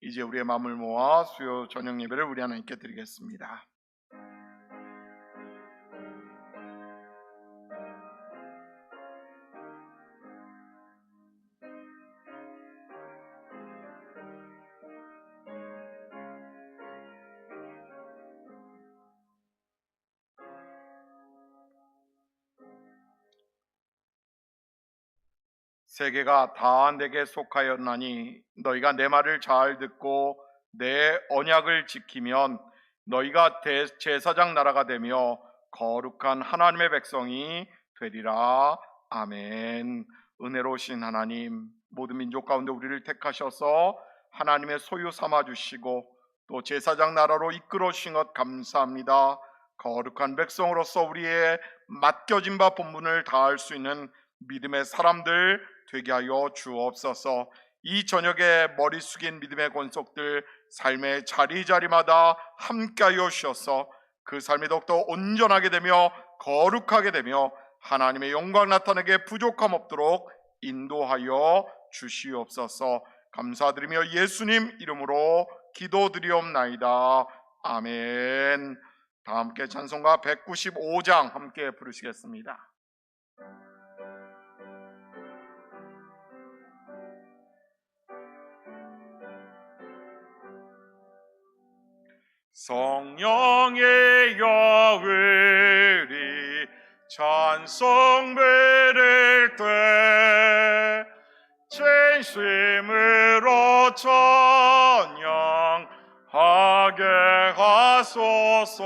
이제 우리의 마음을 모아 수요 저녁 예배를 우리 하나님께 드리겠습니다. 세계가 다 내게 속하였나니 너희가 내 말을 잘 듣고 내 언약을 지키면 너희가 제사장 나라가 되며 거룩한 하나님의 백성이 되리라. 아멘. 은혜로우신 하나님, 모든 민족 가운데 우리를 택하셔서 하나님의 소유 삼아주시고 또 제사장 나라로 이끌어 주신 것 감사합니다. 거룩한 백성으로서 우리의 맡겨진 바 본분을 다할 수 있는 믿음의 사람들 되게 하여 주옵소서. 이 저녁에 머리 숙인 믿음의 권속들 삶의 자리자리마다 함께하여 주셔서 그 삶이 더욱더 온전하게 되며 거룩하게 되며 하나님의 영광 나타내게 부족함 없도록 인도하여 주시옵소서. 감사드리며 예수님 이름으로 기도드리옵나이다. 아멘. 다 함께 찬송가 195장 함께 부르시겠습니다. 성령의 여울이 찬송 부를 때 진심으로 찬양하게 하소서.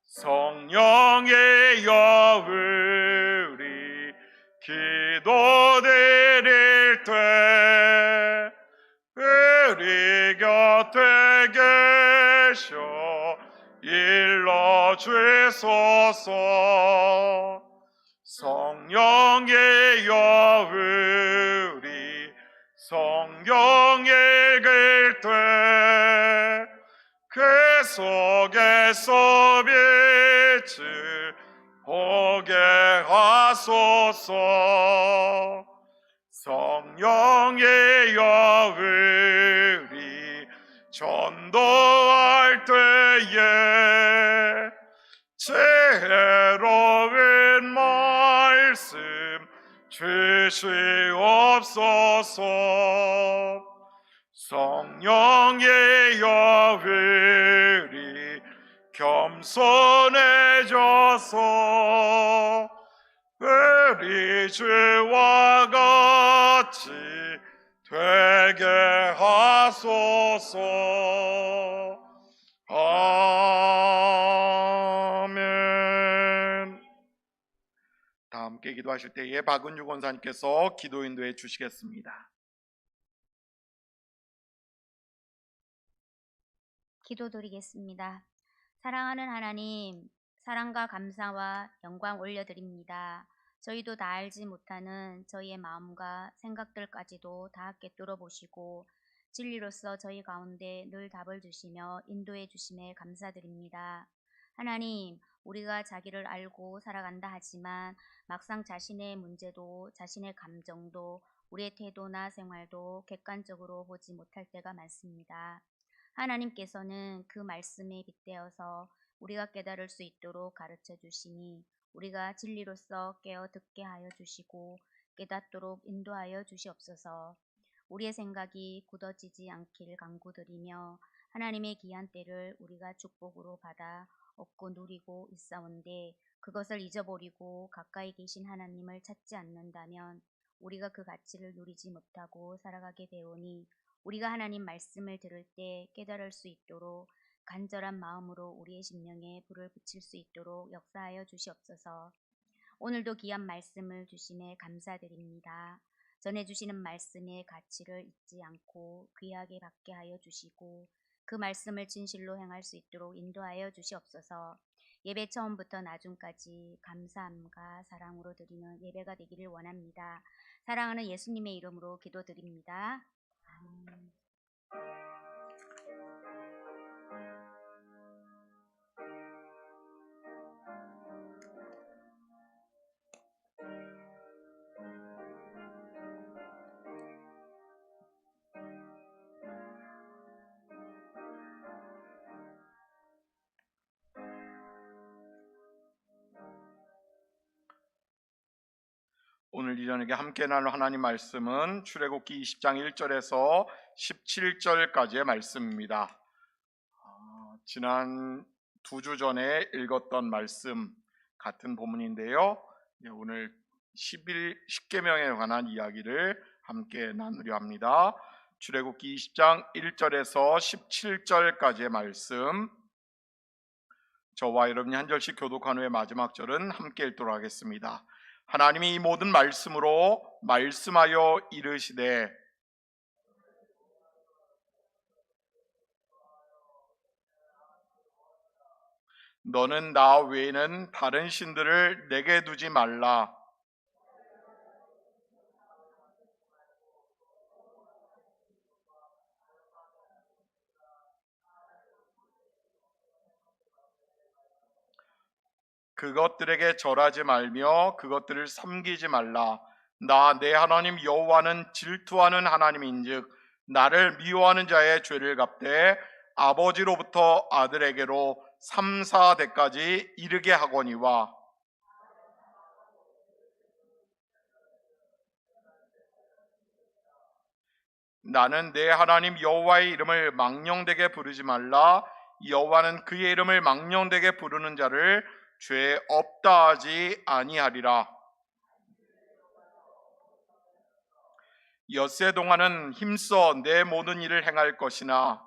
성령의 여울이 기도드릴 때 우리 곁에 계셔 일러주소서. 성령의 여울이 성경 읽을 때 그 속에서 빛을 보게 하소서. 성령의 여울이 전도할 때에 지혜로운 말씀 주시옵소서. 성령의 여울이 겸손해져서 우리 주와 같이 되게 하소서. 아멘. 다 함께 기도하실 때에 박은주 권사님께서 기도 인도해 주시겠습니다. 기도드리겠습니다. 사랑하는 하나님, 사랑과 감사와 영광 올려드립니다. 저희도 다 알지 못하는 저희의 마음과 생각들까지도 다 꿰뚫어 보시고 진리로서 저희 가운데 늘 답을 주시며 인도해 주심에 감사드립니다. 하나님, 우리가 자기를 알고 살아간다 하지만 막상 자신의 문제도 자신의 감정도 우리의 태도나 생활도 객관적으로 보지 못할 때가 많습니다. 하나님께서는 그 말씀에 빗대어서 우리가 깨달을 수 있도록 가르쳐 주시니 우리가 진리로서 깨어 듣게 하여 주시고 깨닫도록 인도하여 주시옵소서. 우리의 생각이 굳어지지 않길 간구드리며 하나님의 귀한 때를 우리가 축복으로 받아 얻고 누리고 있사온데 그것을 잊어버리고 가까이 계신 하나님을 찾지 않는다면 우리가 그 가치를 누리지 못하고 살아가게 되오니 우리가 하나님 말씀을 들을 때 깨달을 수 있도록 간절한 마음으로 우리의 심령에 불을 붙일 수 있도록 역사하여 주시옵소서. 오늘도 귀한 말씀을 주심에 감사드립니다. 전해주시는 말씀의 가치를 잊지 않고 귀하게 받게 하여 주시고 그 말씀을 진실로 행할 수 있도록 인도하여 주시옵소서. 예배 처음부터 나중까지 감사함과 사랑으로 드리는 예배가 되기를 원합니다. 사랑하는 예수님의 이름으로 기도드립니다. 아멘. 오늘 이 저녁에 함께 나눌 하나님 말씀은 출애굽기 20장 1절에서 17절까지의 말씀입니다. 지난 2주 전에 읽었던 말씀 같은 본문인데요. 오늘 10계명에 관한 이야기를 함께 나누려 합니다. 출애굽기 20장 1절에서 17절까지의 말씀, 저와 여러분이 한 절씩 교독한 후에 마지막 절은 함께 읽도록 하겠습니다. 하나님이 이 모든 말씀으로 말씀하여 이르시되 너는 나 외에는 다른 신들을 내게 두지 말라. 그것들에게 절하지 말며 그것들을 섬기지 말라. 나 내 하나님 여호와는 질투하는 하나님인즉 나를 미워하는 자의 죄를 갚되 아버지로부터 아들에게로 3, 4대까지 이르게 하거니와 나는 내 하나님 여호와의 이름을 망령되게 부르지 말라. 여호와는 그의 이름을 망령되게 부르는 자를 죄 없다 하지 아니하리라. 엿새 동안은 힘써 내 모든 일을 행할 것이나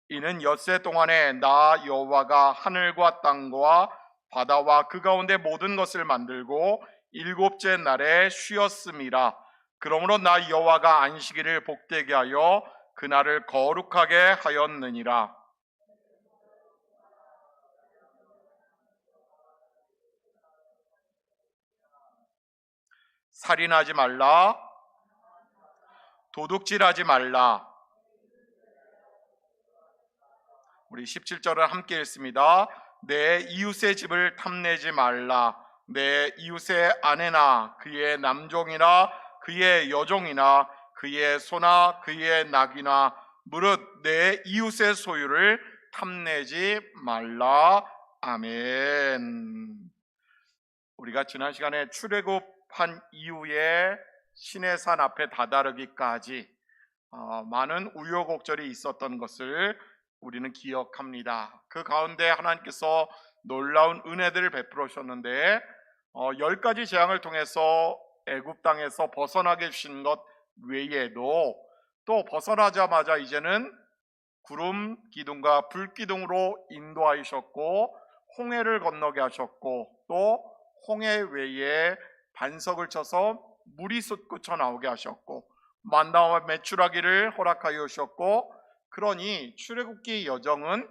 이는 엿새 동안에 나 여호와가 하늘과 땅과 바다와 그 가운데 모든 것을 만들고 일곱째 날에 쉬었음이라. 그러므로 나 여호와가 안식일을 복되게 하여 그날을 거룩하게 하였느니라. 살인하지 말라. 도둑질하지 말라. 우리 17절을 함께 읽습니다. 내 이웃의 집을 탐내지 말라. 내 이웃의 아내나 그의 남종이나 그의 여종이나 그의 소나 그의 낙이나 무릇 내 이웃의 소유를 탐내지 말라. 아멘. 우리가 지난 시간에 출애굽한 이후에 시내산 앞에 다다르기까지 많은 우여곡절이 있었던 것을 우리는 기억합니다. 그 가운데 하나님께서 놀라운 은혜들을 베풀어 주셨는데 10가지 재앙을 통해서 애굽 땅에서 벗어나게 해주신 것 외에도 또 벗어나자마자 이제는 구름 기둥과 불 기둥으로 인도하셨고 홍해를 건너게 하셨고 또 홍해 외에 반석을 쳐서 물이 솟구쳐 나오게 하셨고 만나와 메추라기를 허락하여 주셨고, 그러니 출애굽기 여정은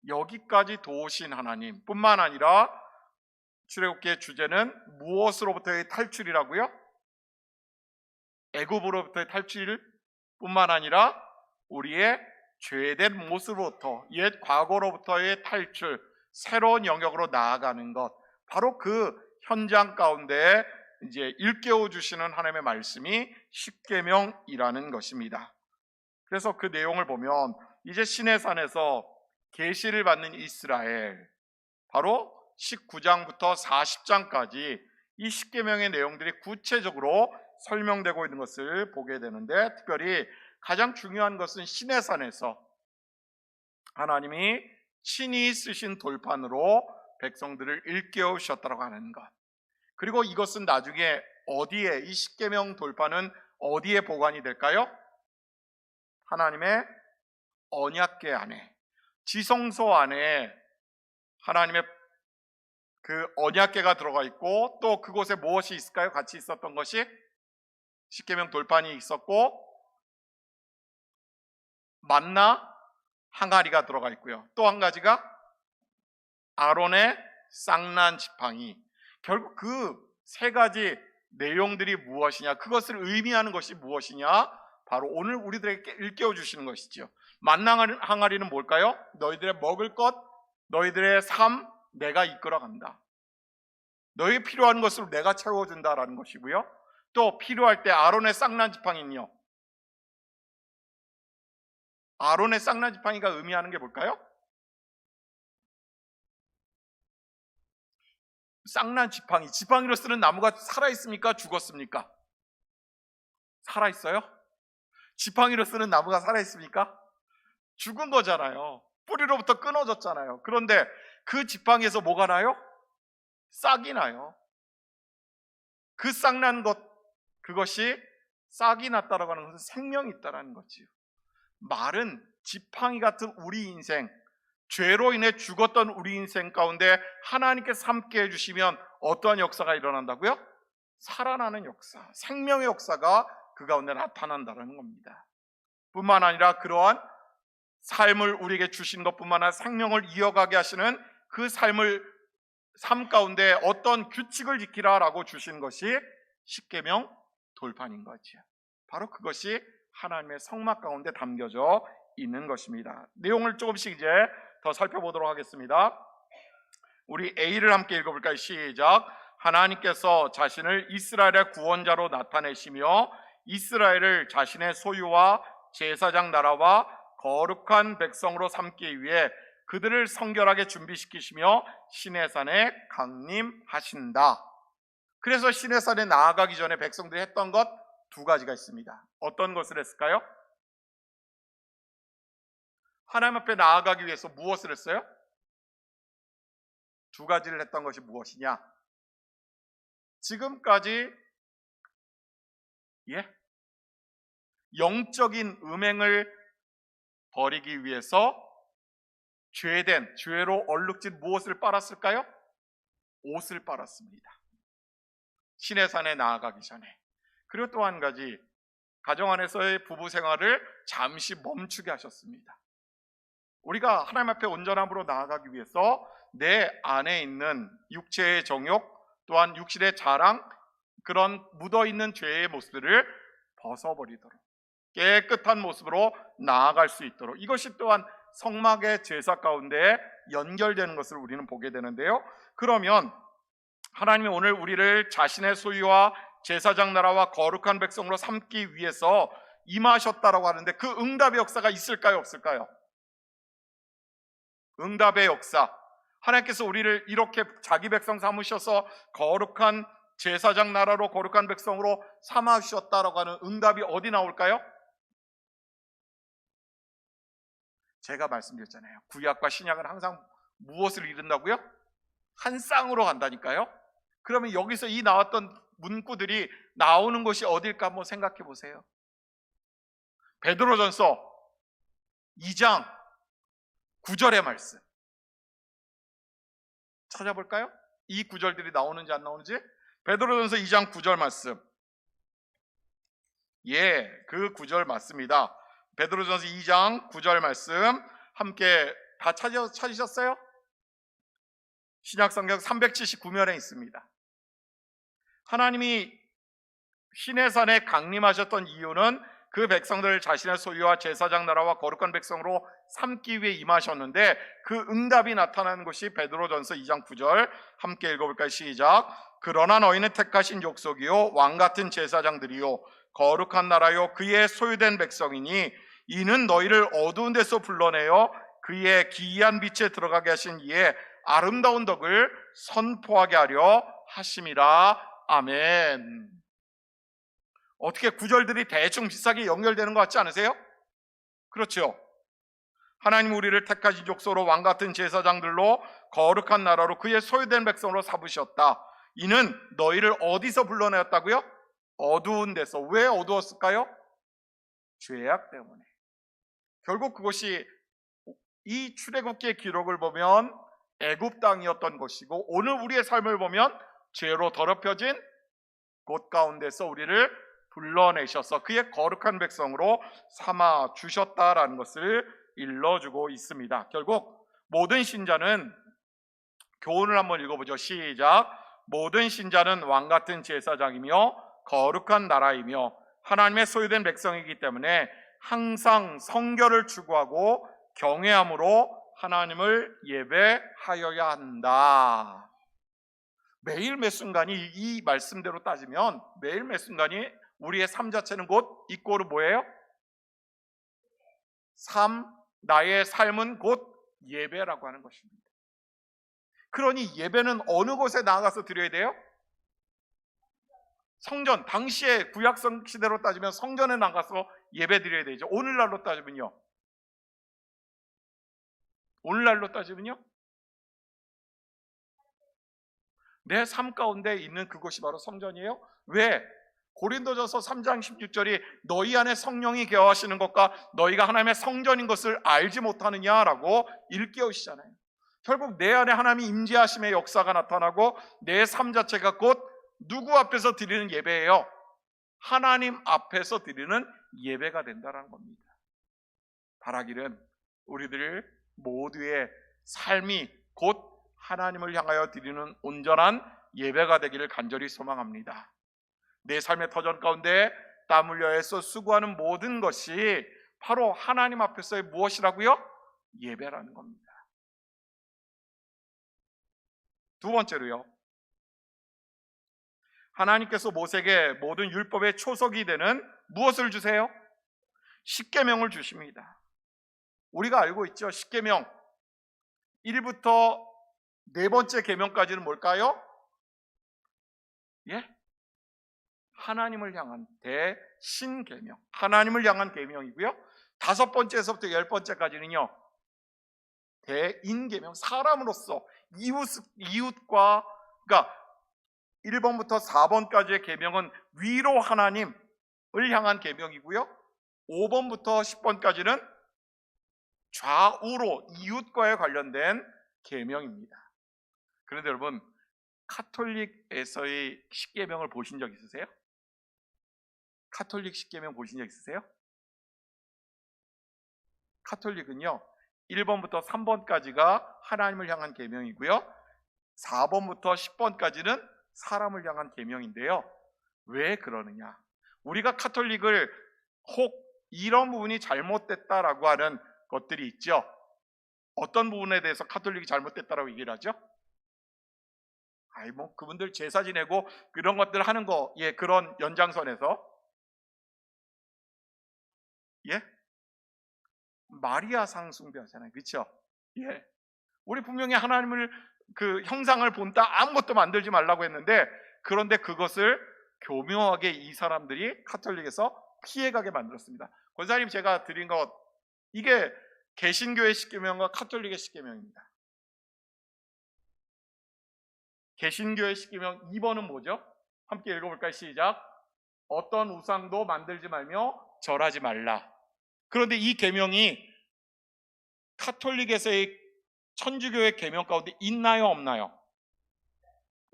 여기까지 도우신 하나님 뿐만 아니라 출애굽기의 주제는 무엇으로부터의 탈출이라고요? 애굽으로부터의 탈출 뿐만 아니라 우리의 죄된 모습으로부터 옛 과거로부터의 탈출, 새로운 영역으로 나아가는 것, 바로 그 현장 가운데 이제 일깨워 주시는 하나님의 말씀이 십계명이라는 것입니다. 그래서 그 내용을 보면 이제 시내산에서 계시를 받는 이스라엘, 바로 19장부터 40장까지 이 십계명의 내용들이 구체적으로 설명되고 있는 것을 보게 되는데, 특별히 가장 중요한 것은 시내산에서 하나님이 친히 쓰신 돌판으로 백성들을 일깨워 주셨다고 하는 것, 그리고 이것은 나중에 어디에, 이 십계명 돌판은 어디에 보관이 될까요? 하나님의 언약궤 안에, 지성소 안에 하나님의 그 언약궤가 들어가 있고, 또 그곳에 무엇이 있을까요? 같이 있었던 것이 십계명 돌판이 있었고 만나 항아리가 들어가 있고요. 또 한 가지가 아론의 쌍난 지팡이. 결국 그 세 가지 내용들이 무엇이냐, 그것을 의미하는 것이 무엇이냐, 바로 오늘 우리들에게 일깨워 주시는 것이죠. 만나 항아리는 뭘까요? 너희들의 먹을 것, 너희들의 삶 내가 이끌어 간다. 너희에게 필요한 것을 내가 채워준다라는 것이고요. 또 필요할 때 아론의 쌍난 지팡이는요. 아론의 쌍난 지팡이가 의미하는 게 뭘까요? 쌍난 지팡이, 지팡이로 쓰는 나무가 살아있습니까? 죽었습니까? 살아있어요? 지팡이로 쓰는 나무가 살아있습니까? 죽은 거잖아요. 뿌리로부터 끊어졌잖아요. 그런데 그 지팡이에서 뭐가 나요? 싹이 나요. 그 싹난 것, 그것이 싹이 났다라고 하는 것은 생명이 있다라는 거지요. 말은 지팡이 같은 우리 인생, 죄로 인해 죽었던 우리 인생 가운데 하나님께서 함께 해주시면 어떠한 역사가 일어난다고요? 살아나는 역사, 생명의 역사가 그 가운데 나타난다는 겁니다. 뿐만 아니라 그러한 삶을 우리에게 주신 것뿐만 아니라 생명을 이어가게 하시는 그 삶 가운데 어떤 규칙을 지키라라고 주신 것이 십계명 돌판인 거죠. 바로 그것이 하나님의 성막 가운데 담겨져 있는 것입니다. 내용을 조금씩 이제 더 살펴보도록 하겠습니다. 우리 A를 함께 읽어볼까요? 시작. 하나님께서 자신을 이스라엘의 구원자로 나타내시며 이스라엘을 자신의 소유와 제사장 나라와 거룩한 백성으로 삼기 위해 그들을 성결하게 준비시키시며 시내산에 강림하신다. 그래서 시내산에 나아가기 전에 백성들이 했던 것 두 가지가 있습니다. 어떤 것을 했을까요? 하나님 앞에 나아가기 위해서 무엇을 했어요? 두 가지를 했던 것이 무엇이냐? 지금까지 영적인 음행을 버리기 위해서 죄로 얼룩진 무엇을 빨았을까요? 옷을 빨았습니다. 시내산에 나아가기 전에. 그리고 또 한 가지, 가정 안에서의 부부 생활을 잠시 멈추게 하셨습니다. 우리가 하나님 앞에 온전함으로 나아가기 위해서 내 안에 있는 육체의 정욕, 또한 육신의 자랑, 그런 묻어있는 죄의 모습들을 벗어버리도록 깨끗한 모습으로 나아갈 수 있도록, 이것이 또한 성막의 제사 가운데 연결되는 것을 우리는 보게 되는데요. 그러면 하나님이 오늘 우리를 자신의 소유와 제사장 나라와 거룩한 백성으로 삼기 위해서 임하셨다라고 하는데 그 응답의 역사가 있을까요? 없을까요? 응답의 역사, 하나님께서 우리를 이렇게 자기 백성 삼으셔서 거룩한 제사장 나라로 거룩한 백성으로 삼으셨다라고 하는 응답이 어디 나올까요? 제가 말씀드렸잖아요. 구약과 신약은 항상 무엇을 이룬다고요? 한 쌍으로 간다니까요. 그러면 여기서 이 나왔던 문구들이 나오는 곳이 어딜까 한번 생각해 보세요. 베드로전서 2장 9절의 말씀 찾아볼까요? 이 구절들이 나오는지 안 나오는지. 베드로전서 2장 9절 말씀, 그 9절 맞습니다. 베드로전서 2장 9절 말씀 함께 다 찾으셨어요? 신약성경 379면에 있습니다. 하나님이 시내산에 강림하셨던 이유는 그 백성들을 자신의 소유와 제사장 나라와 거룩한 백성으로 삼기 위해 임하셨는데 그 응답이 나타나는 것이 베드로전서 2장 9절 함께 읽어볼까요? 시작. 그러나 너희는 택하신 족속이요 왕같은 제사장들이요 거룩한 나라요 그의 소유된 백성이니 이는 너희를 어두운 데서 불러내어 그의 기이한 빛에 들어가게 하신 이의 아름다운 덕을 선포하게 하려 하심이라. 아멘. 어떻게 구절들이 대충 비슷하게 연결되는 것 같지 않으세요? 그렇죠. 하나님 우리를 택하신 족속으로 왕같은 제사장들로 거룩한 나라로 그의 소유된 백성으로 삼으셨다. 이는 너희를 어디서 불러내었다고요? 어두운 데서. 왜 어두웠을까요? 죄악 때문에. 결국 그것이 이 출애굽기의 기록을 보면 애굽 땅이었던 것이고 오늘 우리의 삶을 보면 죄로 더럽혀진 곳 가운데서 우리를 불러내셔서 그의 거룩한 백성으로 삼아 주셨다라는 것을 일러주고 있습니다. 결국 모든 신자는, 교훈을 한번 읽어보죠. 시작. 모든 신자는 왕같은 제사장이며 거룩한 나라이며 하나님의 소유된 백성이기 때문에 항상 성결을 추구하고 경외함으로 하나님을 예배하여야 한다. 매일 매 순간이 이 말씀대로 따지면 매일 매 순간이 우리의 삶 자체는 곧 이꼬르 뭐예요? 나의 삶은 곧 예배라고 하는 것입니다. 그러니 예배는 어느 곳에 나가서 드려야 돼요? 성전, 당시에 구약성 시대로 따지면 성전에 나가서 예배 드려야 되죠. 오늘날로 따지면요. 내 삶 가운데 있는 그곳이 바로 성전이에요. 왜? 고린도전서 3장 16절이 너희 안에 성령이 계하시는 것과 너희가 하나님의 성전인 것을 알지 못하느냐라고 일깨우시잖아요. 결국 내 안에 하나님이 임재하심의 역사가 나타나고 내 삶 자체가 곧 누구 앞에서 드리는 예배예요? 하나님 앞에서 드리는 예배가 된다는 겁니다. 바라기는 우리들 모두의 삶이 곧 하나님을 향하여 드리는 온전한 예배가 되기를 간절히 소망합니다. 내 삶의 터전 가운데 땀 흘려 애써 수고하는 모든 것이 바로 하나님 앞에서의 무엇이라고요? 예배라는 겁니다. 두 번째로요, 하나님께서 모세에게 모든 율법의 초석이 되는 무엇을 주세요? 십계명을 주십니다. 우리가 알고 있죠. 십계명 1부터 네 번째 계명까지는 뭘까요? 예? 하나님을 향한 대신계명, 하나님을 향한 계명이고요. 다섯 번째에서부터 10번째까지는요 대인계명, 사람으로서 이웃과, 그러니까 1번부터 4번까지의 계명은 위로 하나님을 향한 계명이고요, 5번부터 10번까지는 좌우로 이웃과에 관련된 계명입니다. 그런데 여러분, 카톨릭에서의 십계명을 보신 적 있으세요? 카톨릭 십계명 보신 적 있으세요? 카톨릭은요 1번부터 3번까지가 하나님을 향한 계명이고요, 4번부터 10번까지는 사람을 향한 계명인데요. 왜 그러느냐? 우리가 카톨릭을 혹 이런 부분이 잘못됐다라고 하는 것들이 있죠. 어떤 부분에 대해서 카톨릭이 잘못됐다라고 얘기를 하죠? 뭐 그분들 제사 지내고 그런 것들 하는 거, 예, 그런 연장선에서, 예, 마리아 상 숭배하잖아요, 그렇죠? 예, 우리 분명히 하나님을 그 형상을 본다 아무것도 만들지 말라고 했는데, 그런데 그것을 교묘하게 이 사람들이 카톨릭에서 피해가게 만들었습니다. 권사님, 제가 드린 것, 이게 개신교의 십계명과 카톨릭의 십계명입니다. 개신교의 십계명 2번은 뭐죠? 함께 읽어볼까요? 시작. 어떤 우상도 만들지 말며 절하지 말라. 그런데 이 계명이 카톨릭에서의 천주교의 계명 가운데 있나요, 없나요?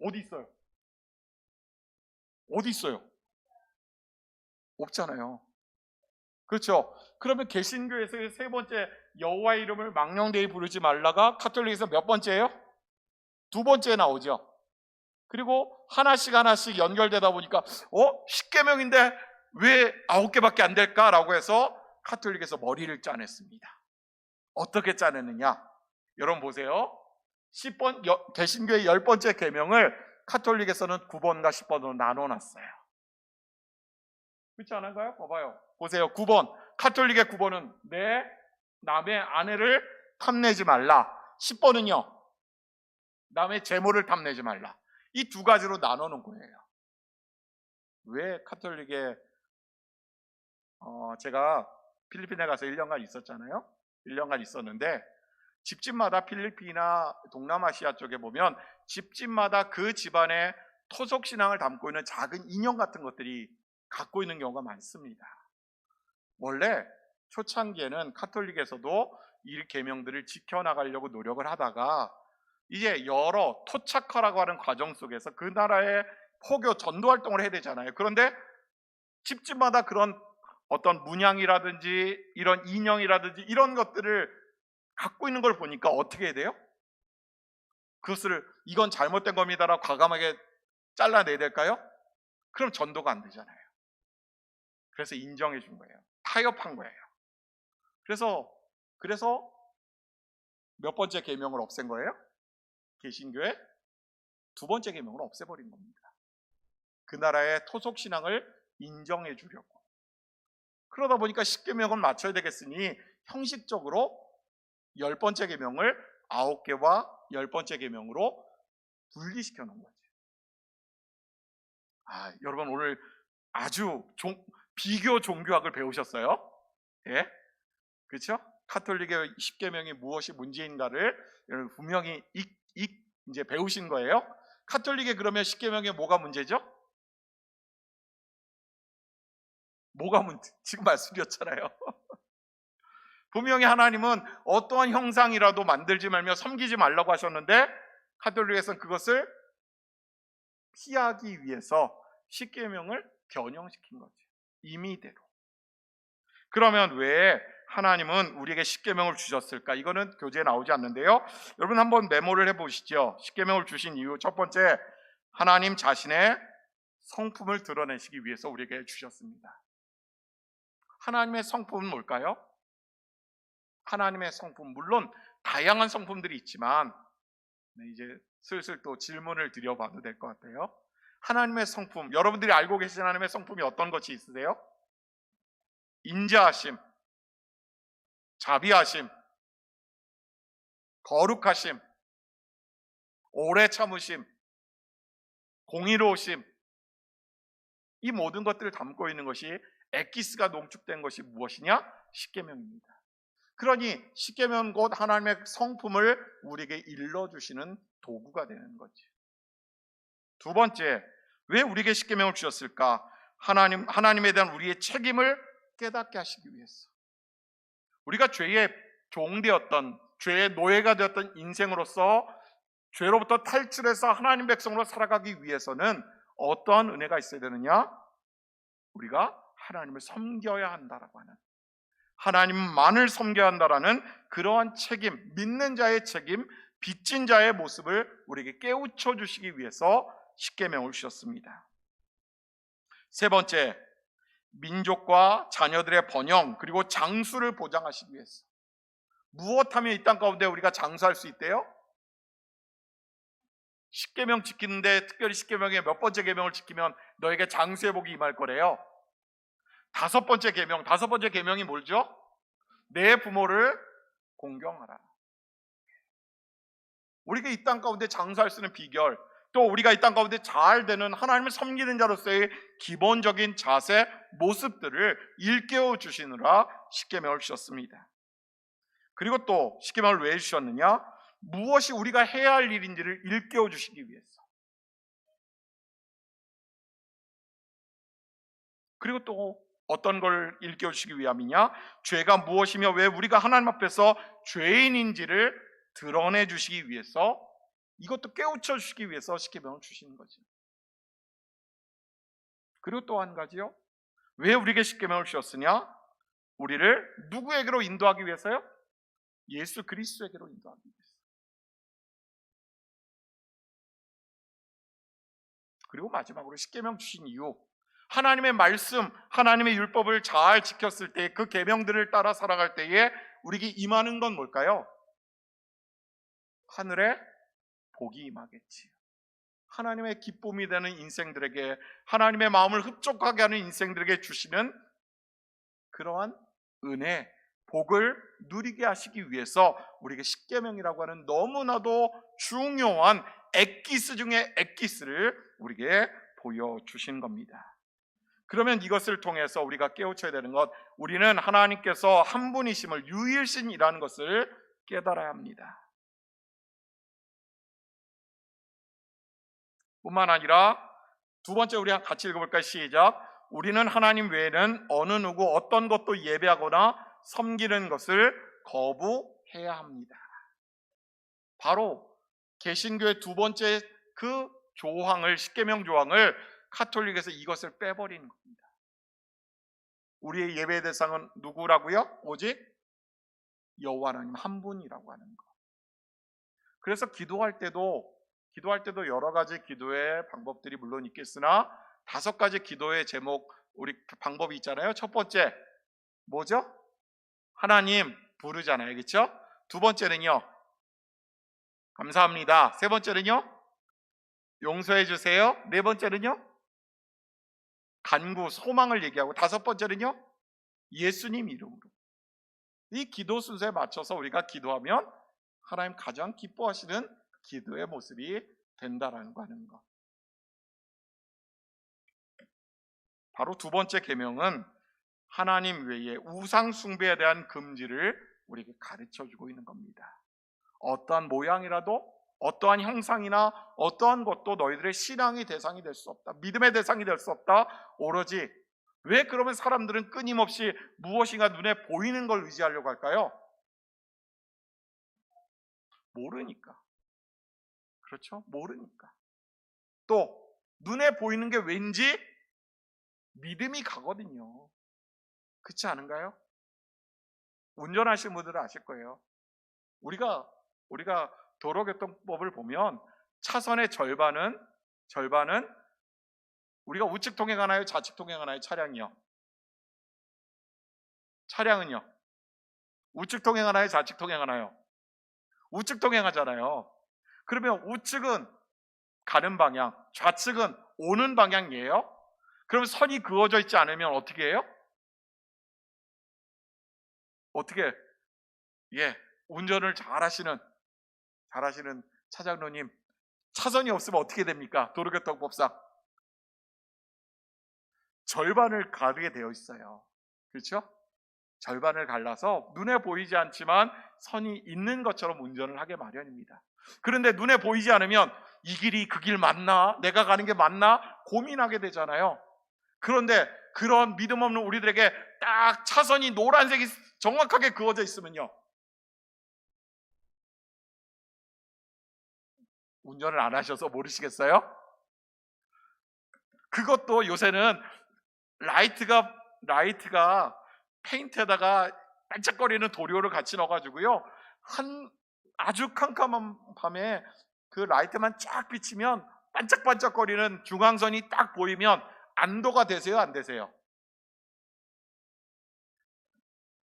어디 있어요? 어디 있어요? 없잖아요. 그렇죠? 그러면 개신교에서의 세 번째, 여호와의 이름을 망령되이 부르지 말라가 카톨릭에서 몇 번째예요? 두 번째에 나오죠. 그리고 하나씩 하나씩 연결되다 보니까 십계명인데 왜 9개밖에 안 될까라고 해서 카톨릭에서 머리를 짜냈습니다. 어떻게 짜냈느냐? 여러분 보세요. 개신교의 10번째 계명을 카톨릭에서는 9번과 10번으로 나눠놨어요. 그렇지 않은가요? 봐봐요. 보세요. 9번. 카톨릭의 9번은 내 남의 아내를 탐내지 말라. 10번은요. 남의 재물을 탐내지 말라. 이 두 가지로 나눠놓은 거예요. 왜 카톨릭에 제가 필리핀에 가서 1년간 있었잖아요. 1년간 있었는데 집집마다 필리핀이나 동남아시아 쪽에 보면 집집마다 그 집안의 토속신앙을 담고 있는 작은 인형 같은 것들이 갖고 있는 경우가 많습니다. 원래 초창기에는 카톨릭에서도 이 계명들을 지켜나가려고 노력을 하다가 이제 여러 토착화라고 하는 과정 속에서 그 나라의 포교 전도 활동을 해야 되잖아요. 그런데 집집마다 그런 어떤 문양이라든지 이런 인형이라든지 이런 것들을 갖고 있는 걸 보니까 어떻게 해야 돼요? 그것을 이건 잘못된 겁니다라고 과감하게 잘라내야 될까요? 그럼 전도가 안 되잖아요. 그래서 인정해 준 거예요. 타협한 거예요. 그래서 몇 번째 계명을 없앤 거예요? 개신교의 두 번째 계명을 없애버린 겁니다. 그 나라의 토속 신앙을 인정해 주려고. 그러다 보니까 10계명은 맞춰야 되겠으니 형식적으로 10번째 계명을 9개와 10번째 계명으로 분리시켜 놓은 거죠. 여러분 오늘 아주 비교 종교학을 배우셨어요? 예? 그렇죠? 카톨릭의 10계명이 무엇이 문제인가를 여러분 분명히 이제 배우신 거예요. 카톨릭의 그러면 10계명에 뭐가 문제죠? 뭐가 문제? 지금 말씀드렸잖아요. 분명히 하나님은 어떠한 형상이라도 만들지 말며 섬기지 말라고 하셨는데 카톨릭에서는 그것을 피하기 위해서 10계명을 변형시킨 거죠. 임의대로. 그러면 왜 하나님은 우리에게 10계명을 주셨을까? 이거는 교재에 나오지 않는데요. 여러분 한번 메모를 해보시죠. 10계명을 주신 이유 첫 번째, 하나님 자신의 성품을 드러내시기 위해서 우리에게 주셨습니다. 하나님의 성품은 뭘까요? 하나님의 성품, 물론 다양한 성품들이 있지만 이제 슬슬 또 질문을 드려봐도 될 것 같아요. 하나님의 성품, 여러분들이 알고 계신 하나님의 성품이 어떤 것이 있으세요? 인자하심, 자비하심, 거룩하심, 오래 참으심, 공의로우심, 이 모든 것들을 담고 있는 것이 엑기스가 농축된 것이 무엇이냐? 10계명입니다. 그러니 10계명은 곧 하나님의 성품을 우리에게 일러주시는 도구가 되는 거죠. 두 번째, 왜 우리에게 10계명을 주셨을까? 하나님에 대한 우리의 책임을 깨닫게 하시기 위해서. 우리가 죄의 종되었던, 죄의 노예가 되었던 인생으로서 죄로부터 탈출해서 하나님 백성으로 살아가기 위해서는 어떠한 은혜가 있어야 되느냐? 우리가 하나님을 섬겨야 한다라고 하는, 하나님만을 섬겨야 한다라는 그러한 책임, 믿는 자의 책임, 빚진 자의 모습을 우리에게 깨우쳐 주시기 위해서 10계명을 주셨습니다. 세 번째, 민족과 자녀들의 번영 그리고 장수를 보장하시기 위해서. 무엇하면 이 땅 가운데 우리가 장수할 수 있대요? 10계명 지키는데 특별히 10계명의 몇 번째 계명을 지키면 너에게 장수의 복이 임할 거래요? 다섯 번째 계명이 뭐죠? 내 부모를 공경하라. 우리가 이 땅 가운데 장수할 수 있는 비결, 또 우리가 이 땅 가운데 잘 되는 하나님을 섬기는 자로서의 기본적인 자세, 모습들을 일깨워 주시느라 10계명을 주셨습니다. 그리고 또 10계명을 왜 주셨느냐? 무엇이 우리가 해야 할 일인지를 일깨워 주시기 위해서. 그리고 또 어떤 걸 일깨워 주시기 위함이냐? 죄가 무엇이며 왜 우리가 하나님 앞에서 죄인인지를 드러내 주시기 위해서, 이것도 깨우쳐 주시기 위해서 10계명을 주시는 거죠. 그리고 또 한 가지요. 왜 우리에게 10계명을 주셨으냐? 우리를 누구에게로 인도하기 위해서요? 예수 그리스도에게로 인도하기 위해서. 그리고 마지막으로 10계명 주신 이유, 하나님의 말씀, 하나님의 율법을 잘 지켰을 때, 그 계명들을 따라 살아갈 때에 우리에게 임하는 건 뭘까요? 하늘의 복이 임하겠지. 하나님의 기쁨이 되는 인생들에게, 하나님의 마음을 흡족하게 하는 인생들에게 주시는 그러한 은혜, 복을 누리게 하시기 위해서 우리에게 10계명이라고 하는 너무나도 중요한 엑기스 중에 엑기스를 우리에게 보여주신 겁니다. 그러면 이것을 통해서 우리가 깨우쳐야 되는 것, 우리는 하나님께서 한 분이심을, 유일신이라는 것을 깨달아야 합니다. 뿐만 아니라 두 번째, 우리 같이 읽어볼까요? 시작. 우리는 하나님 외에는 어느 누구 어떤 것도 예배하거나 섬기는 것을 거부해야 합니다. 바로 개신교의 두 번째 그 조항을, 10계명 조항을 카톨릭에서 이것을 빼버리는 겁니다. 우리의 예배 대상은 누구라고요? 오직 여호와 하나님 한 분이라고 하는 것. 그래서 기도할 때도 여러 가지 기도의 방법들이 물론 있겠으나 5가지 기도의 제목, 우리 방법이 있잖아요. 첫 번째 뭐죠? 하나님 부르잖아요, 그렇죠? 두 번째는요, 감사합니다. 세 번째는요, 용서해 주세요. 네 번째는요, 간구, 소망을 얘기하고, 다섯 번째는요, 예수님 이름으로. 이 기도 순서에 맞춰서 우리가 기도하면 하나님 가장 기뻐하시는 기도의 모습이 된다라는 거 하는 거. 바로 두 번째 계명은 하나님 외에 우상 숭배에 대한 금지를 우리에게 가르쳐 주고 있는 겁니다. 어떠한 모양이라도, 어떠한 형상이나 어떠한 것도 너희들의 신앙의 대상이 될 수 없다. 믿음의 대상이 될 수 없다. 오로지, 왜 그러면 사람들은 끊임없이 무엇인가 눈에 보이는 걸 의지하려고 할까요? 모르니까. 그렇죠? 모르니까. 또 눈에 보이는 게 왠지 믿음이 가거든요. 그렇지 않은가요? 운전하시는 분들은 아실 거예요. 우리가 도로교통법을 보면 차선의 절반은 우리가 우측 통행하나요? 좌측 통행하나요? 차량이요. 차량은요? 우측 통행하나요? 좌측 통행하나요? 우측 통행하잖아요. 그러면 우측은 가는 방향, 좌측은 오는 방향이에요. 그럼 선이 그어져 있지 않으면 어떻게 해요? 어떻게? 운전을 잘하시는 차장로님, 차선이 없으면 어떻게 됩니까? 도로교통법상 절반을 가르게 되어 있어요. 그렇죠? 절반을 갈라서 눈에 보이지 않지만 선이 있는 것처럼 운전을 하게 마련입니다. 그런데 눈에 보이지 않으면 이 길이 그 길 맞나? 내가 가는 게 맞나? 고민하게 되잖아요. 그런데 그런 믿음 없는 우리들에게 딱 차선이 노란색이 정확하게 그어져 있으면요, 운전을 안 하셔서 모르시겠어요? 그것도 요새는 라이트가 페인트에다가 반짝거리는 도료를 같이 넣어가지고요, 아주 캄캄한 밤에 그 라이트만 쫙 비치면 반짝반짝거리는 중앙선이 딱 보이면 안도가 되세요, 안 되세요?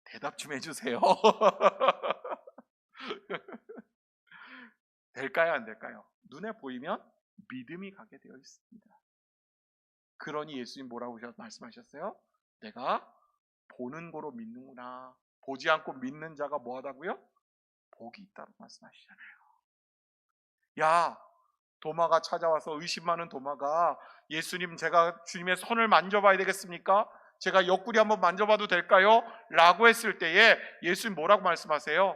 대답 좀 해주세요. 될까요, 안 될까요? 눈에 보이면 믿음이 가게 되어 있습니다. 그러니 예수님 뭐라고 말씀하셨어요? 내가 보는 거로 믿는구나. 보지 않고 믿는 자가 뭐하다고요? 복이 있다고 말씀하시잖아요. 야, 도마가 찾아와서, 의심 많은 도마가, 예수님, 제가 주님의 손을 만져봐야 되겠습니까? 제가 옆구리 한번 만져봐도 될까요? 라고 했을 때에 예수님 뭐라고 말씀하세요?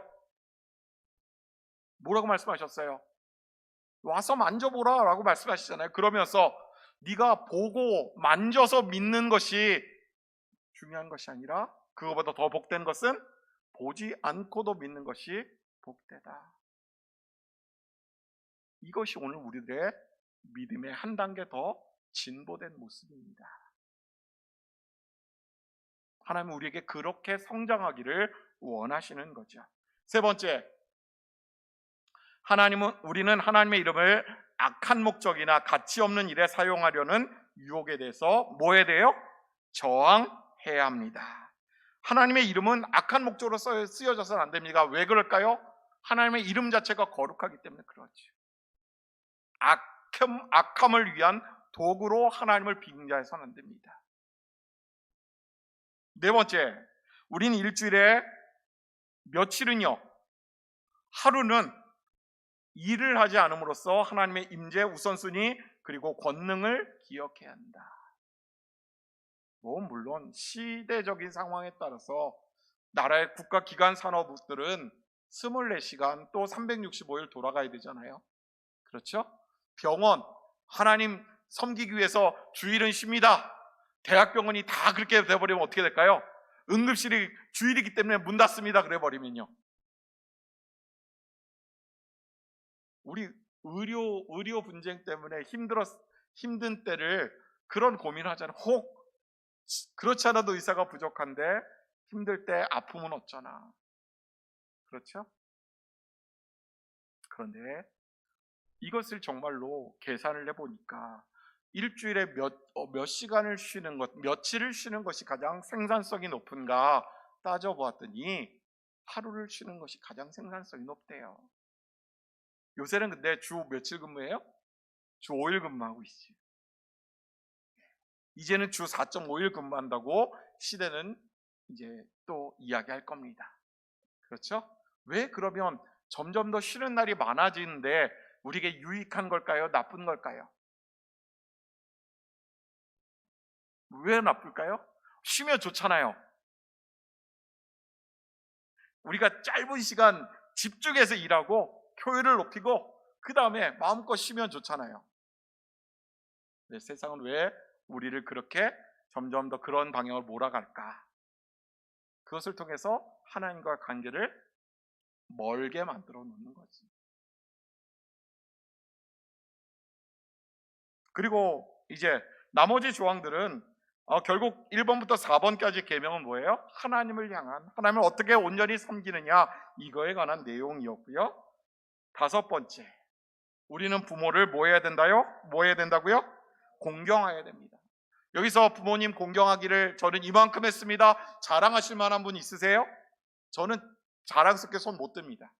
뭐라고 말씀하셨어요? 와서 만져보라 라고 말씀하시잖아요. 그러면서 네가 보고 만져서 믿는 것이 중요한 것이 아니라, 그거보다 더 복된 것은 보지 않고도 믿는 것이 복되다. 이것이 오늘 우리들의 믿음의 한 단계 더 진보된 모습입니다. 하나님은 우리에게 그렇게 성장하기를 원하시는 거죠. 세 번째, 우리는 하나님의 이름을 악한 목적이나 가치 없는 일에 사용하려는 유혹에 대해서 뭐에 대해요? 저항해야 합니다. 하나님의 이름은 악한 목적으로 쓰여져서는 안 됩니다. 왜 그럴까요? 하나님의 이름 자체가 거룩하기 때문에 그렇죠. 악함을 위한 도구로 하나님을 빙자해서는 안 됩니다. 네 번째, 우리는 일주일에 며칠은요, 하루는 일을 하지 않음으로써 하나님의 임재, 우선순위, 그리고 권능을 기억해야 한다. 물론 시대적인 상황에 따라서 나라의 국가기관 산업들은 24시간 또 365일 돌아가야 되잖아요. 그렇죠? 병원, 하나님 섬기기 위해서 주일은 쉽니다. 대학병원이 다 그렇게 돼버리면 어떻게 될까요? 응급실이 주일이기 때문에 문 닫습니다. 그래버리면요, 우리 의료 분쟁 때문에 힘든 때를 그런 고민을 하잖아요. 혹 그렇지 않아도 의사가 부족한데 힘들 때 아프면 어쩌나. 그렇죠? 그런데 이것을 정말로 계산을 해보니까 일주일에 몇 시간을 쉬는 것, 며칠을 쉬는 것이 가장 생산성이 높은가 따져보았더니 하루를 쉬는 것이 가장 생산성이 높대요. 요새는 근데 주 며칠 근무해요? 주 5일 근무하고 있지. 이제는 주 4.5일 근무한다고 시대는 이제 또 이야기할 겁니다. 그렇죠? 왜 그러면 점점 더 쉬는 날이 많아지는데 우리에게 유익한 걸까요? 나쁜 걸까요? 왜 나쁠까요? 쉬면 좋잖아요. 우리가 짧은 시간 집중해서 일하고 효율을 높이고 그 다음에 마음껏 쉬면 좋잖아요. 네, 세상은 왜 우리를 그렇게 점점 더 그런 방향으로 몰아갈까? 그것을 통해서 하나님과 관계를 멀게 만들어 놓는 거지. 그리고 이제 나머지 조항들은 결국 1번부터 4번까지 계명은 뭐예요? 하나님을 향한, 하나님을 어떻게 온전히 섬기느냐, 이거에 관한 내용이었고요. 5번째, 우리는 부모를 뭐 해야 된다요? 뭐 해야 된다고요? 공경해야 됩니다. 여기서 부모님 공경하기를 저는 이만큼 했습니다. 자랑하실 만한 분 있으세요? 저는 자랑스럽게 손 못 듭니다.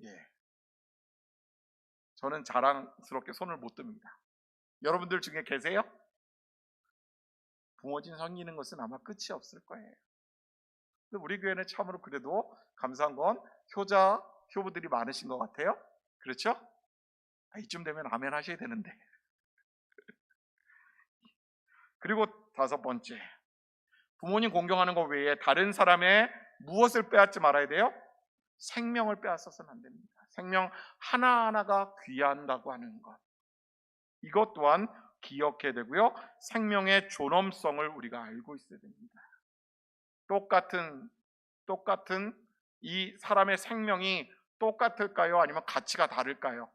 예, 저는 자랑스럽게 손을 못 듭니다. 여러분들 중에 계세요? 부모님 섬기는 것은 아마 끝이 없을 거예요. 근데 우리 교회는 참으로 그래도 감사한 건 효자, 효부들이 많으신 것 같아요. 그렇죠? 이쯤 되면 아멘 하셔야 되는데. 그리고 5번째, 부모님 공경하는 것 외에 다른 사람의 무엇을 빼앗지 말아야 돼요? 생명을 빼앗아서는 안 됩니다. 생명 하나하나가 귀한다고 하는 것, 이것 또한 기억해야 되고요. 생명의 존엄성을 우리가 알고 있어야 됩니다. 똑같은 이 사람의 생명이 똑같을까요? 아니면 가치가 다를까요?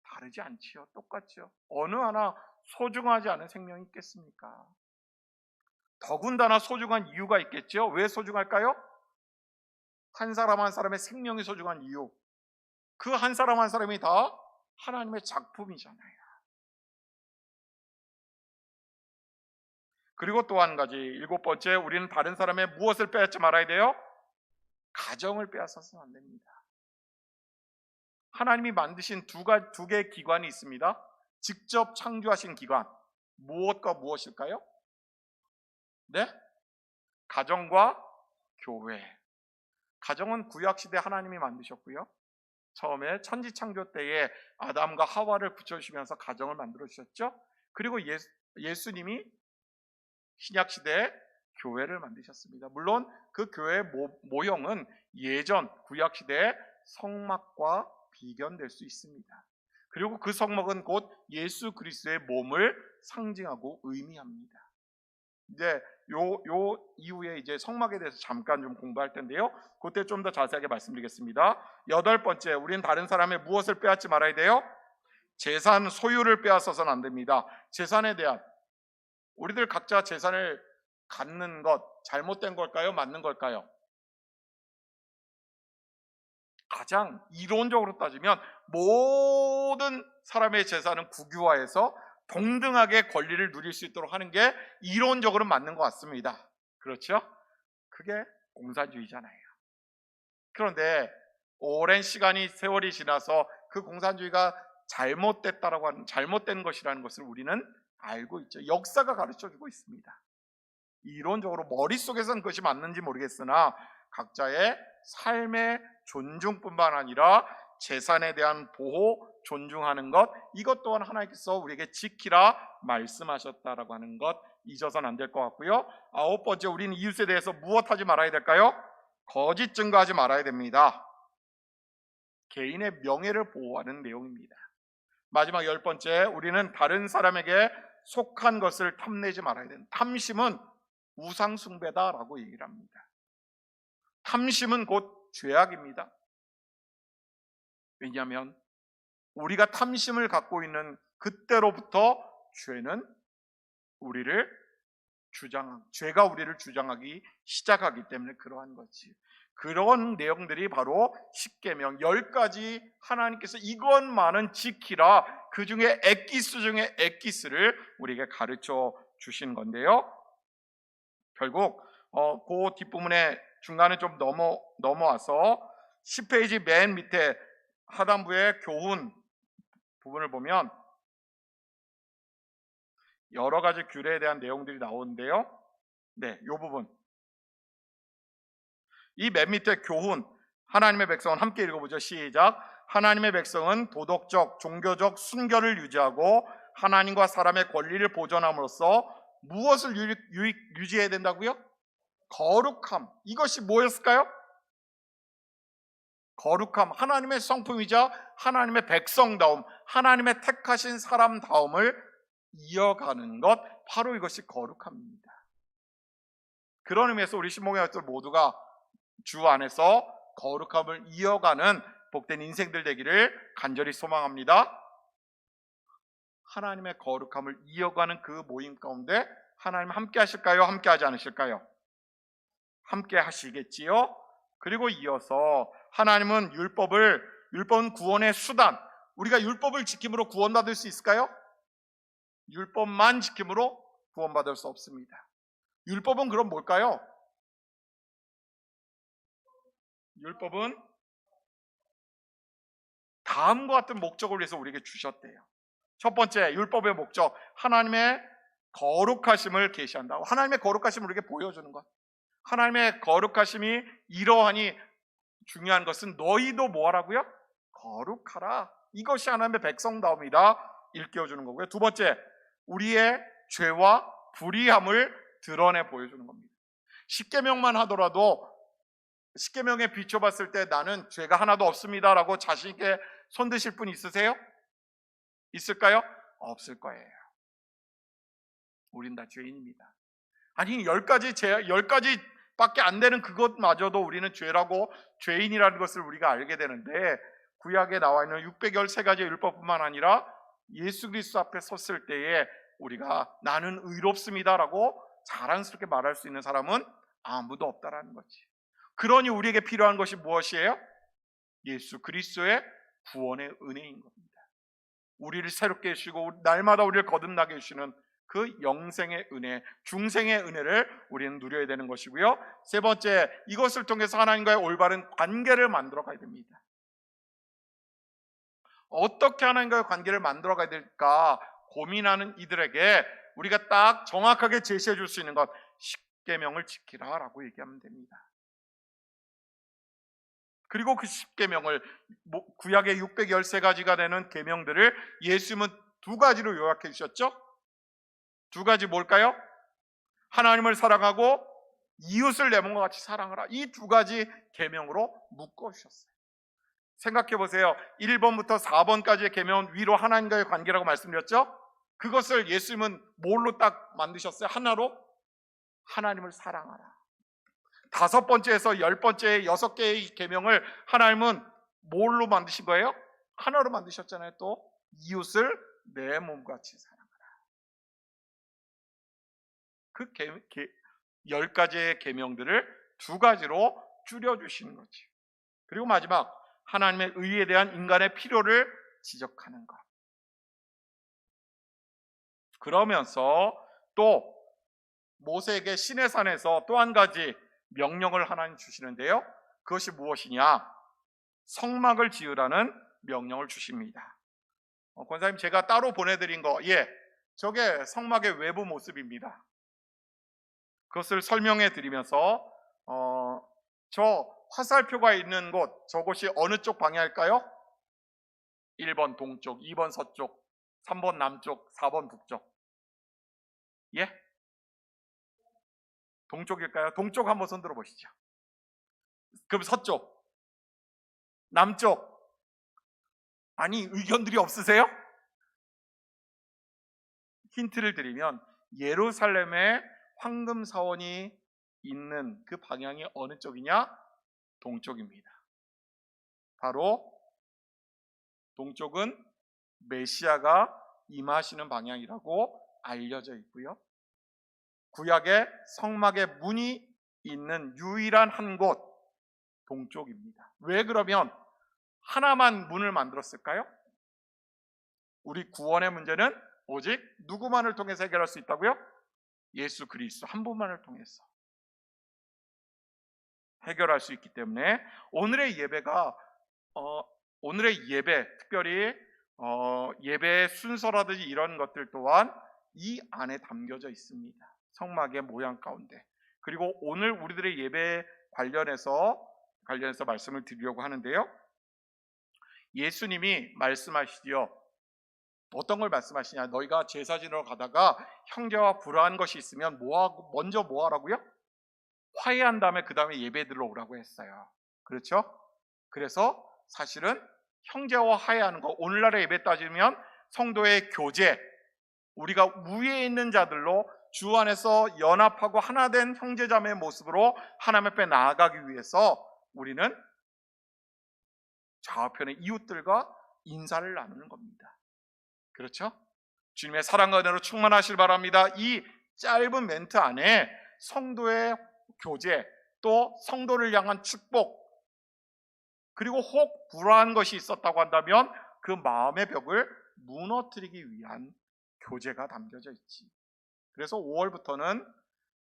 다르지 않지요. 똑같죠. 어느 하나 소중하지 않은 생명이 있겠습니까? 더군다나 소중한 이유가 있겠죠. 왜 소중할까요? 한 사람 한 사람의 생명이 소중한 이유, 그 한 사람 한 사람이 다 하나님의 작품이잖아요. 그리고 또 한 가지, 7번째, 우리는 다른 사람의 무엇을 빼앗지 말아야 돼요? 가정을 빼앗아서는 안 됩니다. 하나님이 만드신 두 개의 기관이 있습니다. 직접 창조하신 기관, 무엇과 무엇일까요? 네? 가정과 교회. 가정은 구약시대 하나님이 만드셨고요, 처음에 천지창조 때에 아담과 하와를 붙여주시면서 가정을 만들어 주셨죠. 그리고 예수님이 신약시대에 교회를 만드셨습니다. 물론 그 교회의 모형은 예전 구약시대의 성막과 비견될 수 있습니다. 그리고 그 성막은 곧 예수 그리스도의 몸을 상징하고 의미합니다. 이제 요 이후에 이제 성막에 대해서 잠깐 좀 공부할 텐데요, 그때 좀 더 자세하게 말씀드리겠습니다. 8번째, 우리는 다른 사람의 무엇을 빼앗지 말아야 돼요? 재산 소유를 빼앗아서는 안 됩니다. 재산에 대한, 우리들 각자 재산을 갖는 것 잘못된 걸까요? 맞는 걸까요? 가장 이론적으로 따지면 모든 사람의 재산은 국유화해서 동등하게 권리를 누릴 수 있도록 하는 게 이론적으로 맞는 것 같습니다. 그렇죠? 그게 공산주의잖아요. 그런데 오랜 세월이 지나서 그 공산주의가 잘못됐다라고 하는, 잘못된 것이라는 것을 우리는 알고 있죠. 역사가 가르쳐주고 있습니다. 이론적으로 머릿속에서는 그것이 맞는지 모르겠으나 각자의 삶의 존중뿐만 아니라 재산에 대한 보호, 존중하는 것, 이것 또한 하나님께서 우리에게 지키라 말씀하셨다라고 하는 것 잊어서는 안 될 것 같고요. 9번째, 우리는 이웃에 대해서 무엇하지 말아야 될까요? 거짓 증거하지 말아야 됩니다. 개인의 명예를 보호하는 내용입니다. 마지막 10번째, 우리는 다른 사람에게 속한 것을 탐내지 말아야 된다. 탐심은 우상숭배다라고 얘기를 합니다. 탐심은 곧 죄악입니다. 왜냐하면 우리가 탐심을 갖고 있는 그때로부터 죄가 우리를 주장하기 시작하기 때문에 그러한 거지. 그런 내용들이 바로 십계명 10가지, 하나님께서 이것만은 지키라, 그 중에 엑기스 중에 엑기스를 우리에게 가르쳐 주신 건데요, 결국 그 뒷부분에 중간에 좀 넘어와서 10페이지 맨 밑에 하단부의 교훈 부분을 보면 여러 가지 규례에 대한 내용들이 나오는데요. 네, 이 부분. 이 맨 밑에 교훈, 하나님의 백성은 함께 읽어보죠. 시작. 하나님의 백성은 도덕적, 종교적 순결을 유지하고 하나님과 사람의 권리를 보존함으로써 무엇을 유지해야 된다고요? 거룩함. 이것이 뭐였을까요? 거룩함, 하나님의 성품이자 하나님의 백성다움, 하나님의 택하신 사람다움을 이어가는 것, 바로 이것이 거룩함입니다. 그런 의미에서 우리 신봉의 아이들 모두가 주 안에서 거룩함을 이어가는 복된 인생들 되기를 간절히 소망합니다. 하나님의 거룩함을 이어가는 그 모임 가운데 하나님 함께 하실까요? 함께 하지 않으실까요? 함께 하시겠지요. 그리고 이어서 하나님은 율법은 구원의 수단, 우리가 율법을 지킴으로 구원받을 수 있을까요? 율법만 지킴으로 구원받을 수 없습니다. 율법은 그럼 뭘까요? 율법은 다음과 같은 목적을 위해서 우리에게 주셨대요. 첫 번째, 율법의 목적, 하나님의 거룩하심을 계시한다. 하나님의 거룩하심을 우리에게 보여주는 것. 하나님의 거룩하심이 이러하니 중요한 것은 너희도 뭐 하라고요? 거룩하라. 이것이 하나님의 백성다움이다. 일깨워주는 거고요. 두 번째, 우리의 죄와 불의함을 드러내 보여주는 겁니다. 십계명만 하더라도 십계명에 비춰봤을 때 나는 죄가 하나도 없습니다라고 자신 있게 손드실 분 있으세요? 있을까요? 없을 거예요. 우린 다 죄인입니다. 아니 10가지밖에 안 되는 그것마저도 우리는 죄라고, 죄인이라는 것을 우리가 알게 되는데, 구약에 나와 있는 613가지의 율법뿐만 아니라 예수 그리스도 앞에 섰을 때에 우리가 나는 의롭습니다라고 자랑스럽게 말할 수 있는 사람은 아무도 없다라는 거지. 그러니 우리에게 필요한 것이 무엇이에요? 예수 그리스도의 구원의 은혜인 겁니다. 우리를 새롭게 해주시고 날마다 우리를 거듭나게 해주시는 그 영생의 은혜, 중생의 은혜를 우리는 누려야 되는 것이고요. 세 번째, 이것을 통해서 하나님과의 올바른 관계를 만들어 가야 됩니다. 어떻게 하나님과의 관계를 만들어 가야 될까 고민하는 이들에게 우리가 딱 정확하게 제시해 줄 수 있는 것, 십계명을 지키라라고 얘기하면 됩니다. 그리고 그 십계명을, 구약의 613가지가 되는 계명들을 예수님은 두 가지로 요약해 주셨죠. 두 가지 뭘까요? 하나님을 사랑하고 이웃을 내 몸과 같이 사랑하라. 이 두 가지 계명으로 묶어 주셨어요. 생각해 보세요. 1번부터 4번까지의 계명은 위로 하나님과의 관계라고 말씀드렸죠. 그것을 예수님은 뭘로 딱 만드셨어요? 하나로 하나님을 사랑하라. 5번째에서 10번째 6개의 계명을 하나님은 뭘로 만드신 거예요? 하나로 만드셨잖아요. 또 이웃을 내 몸같이 사랑하라. 그 10가지의 계명들을 두 가지로 줄여주시는 거지. 그리고 마지막, 하나님의 의에 대한 인간의 필요를 지적하는 것. 그러면서 또 모세에게 시내산에서 또 한 가지 명령을 하나님 주시는데요. 그것이 무엇이냐? 성막을 지으라는 명령을 주십니다. 권사님, 제가 따로 보내드린 거, 저게 성막의 외부 모습입니다. 그것을 설명해 드리면서 저 화살표가 있는 곳, 저곳이 어느 쪽 방향일까요? 1번 동쪽, 2번 서쪽, 3번 남쪽, 4번 북쪽. 예? 동쪽일까요? 동쪽 한번 손 들어 보시죠. 그럼 서쪽, 남쪽. 아니, 의견들이 없으세요? 힌트를 드리면 예루살렘에 황금 사원이 있는 그 방향이 어느 쪽이냐? 동쪽입니다. 바로 동쪽은 메시아가 임하시는 방향이라고 알려져 있고요. 구약의 성막의 문이 있는 유일한 한 곳, 동쪽입니다. 왜 그러면 하나만 문을 만들었을까요? 우리 구원의 문제는 오직 누구만을 통해서 해결할 수 있다고요? 예수 그리스도 한 분만을 통해서 해결할 수 있기 때문에 오늘의 예배가 오늘의 예배, 특별히 예배의 순서라든지 이런 것들 또한 이 안에 담겨져 있습니다. 성막의 모양 가운데. 그리고 오늘 우리들의 예배 관련해서 말씀을 드리려고 하는데요. 예수님이 말씀하시지요. 어떤 걸 말씀하시냐? 너희가 제사 지내러 가다가 형제와 불화한 것이 있으면 먼저 뭐 하라고요? 화해한 다음에 그 다음에 예배 들어오라고 했어요. 그렇죠? 그래서 사실은 형제와 화해하는 거, 오늘날의 예배 따지면 성도의 교제, 우리가 위에 있는 자들로 주 안에서 연합하고 하나된 형제자매의 모습으로 하나님 앞에 나아가기 위해서 우리는 좌우편의 이웃들과 인사를 나누는 겁니다. 그렇죠? 주님의 사랑과 은혜로 충만하실 바랍니다. 이 짧은 멘트 안에 성도의 교제, 또 성도를 향한 축복, 그리고 혹 불화한 것이 있었다고 한다면 그 마음의 벽을 무너뜨리기 위한 교제가 담겨져 있지. 그래서 5월부터는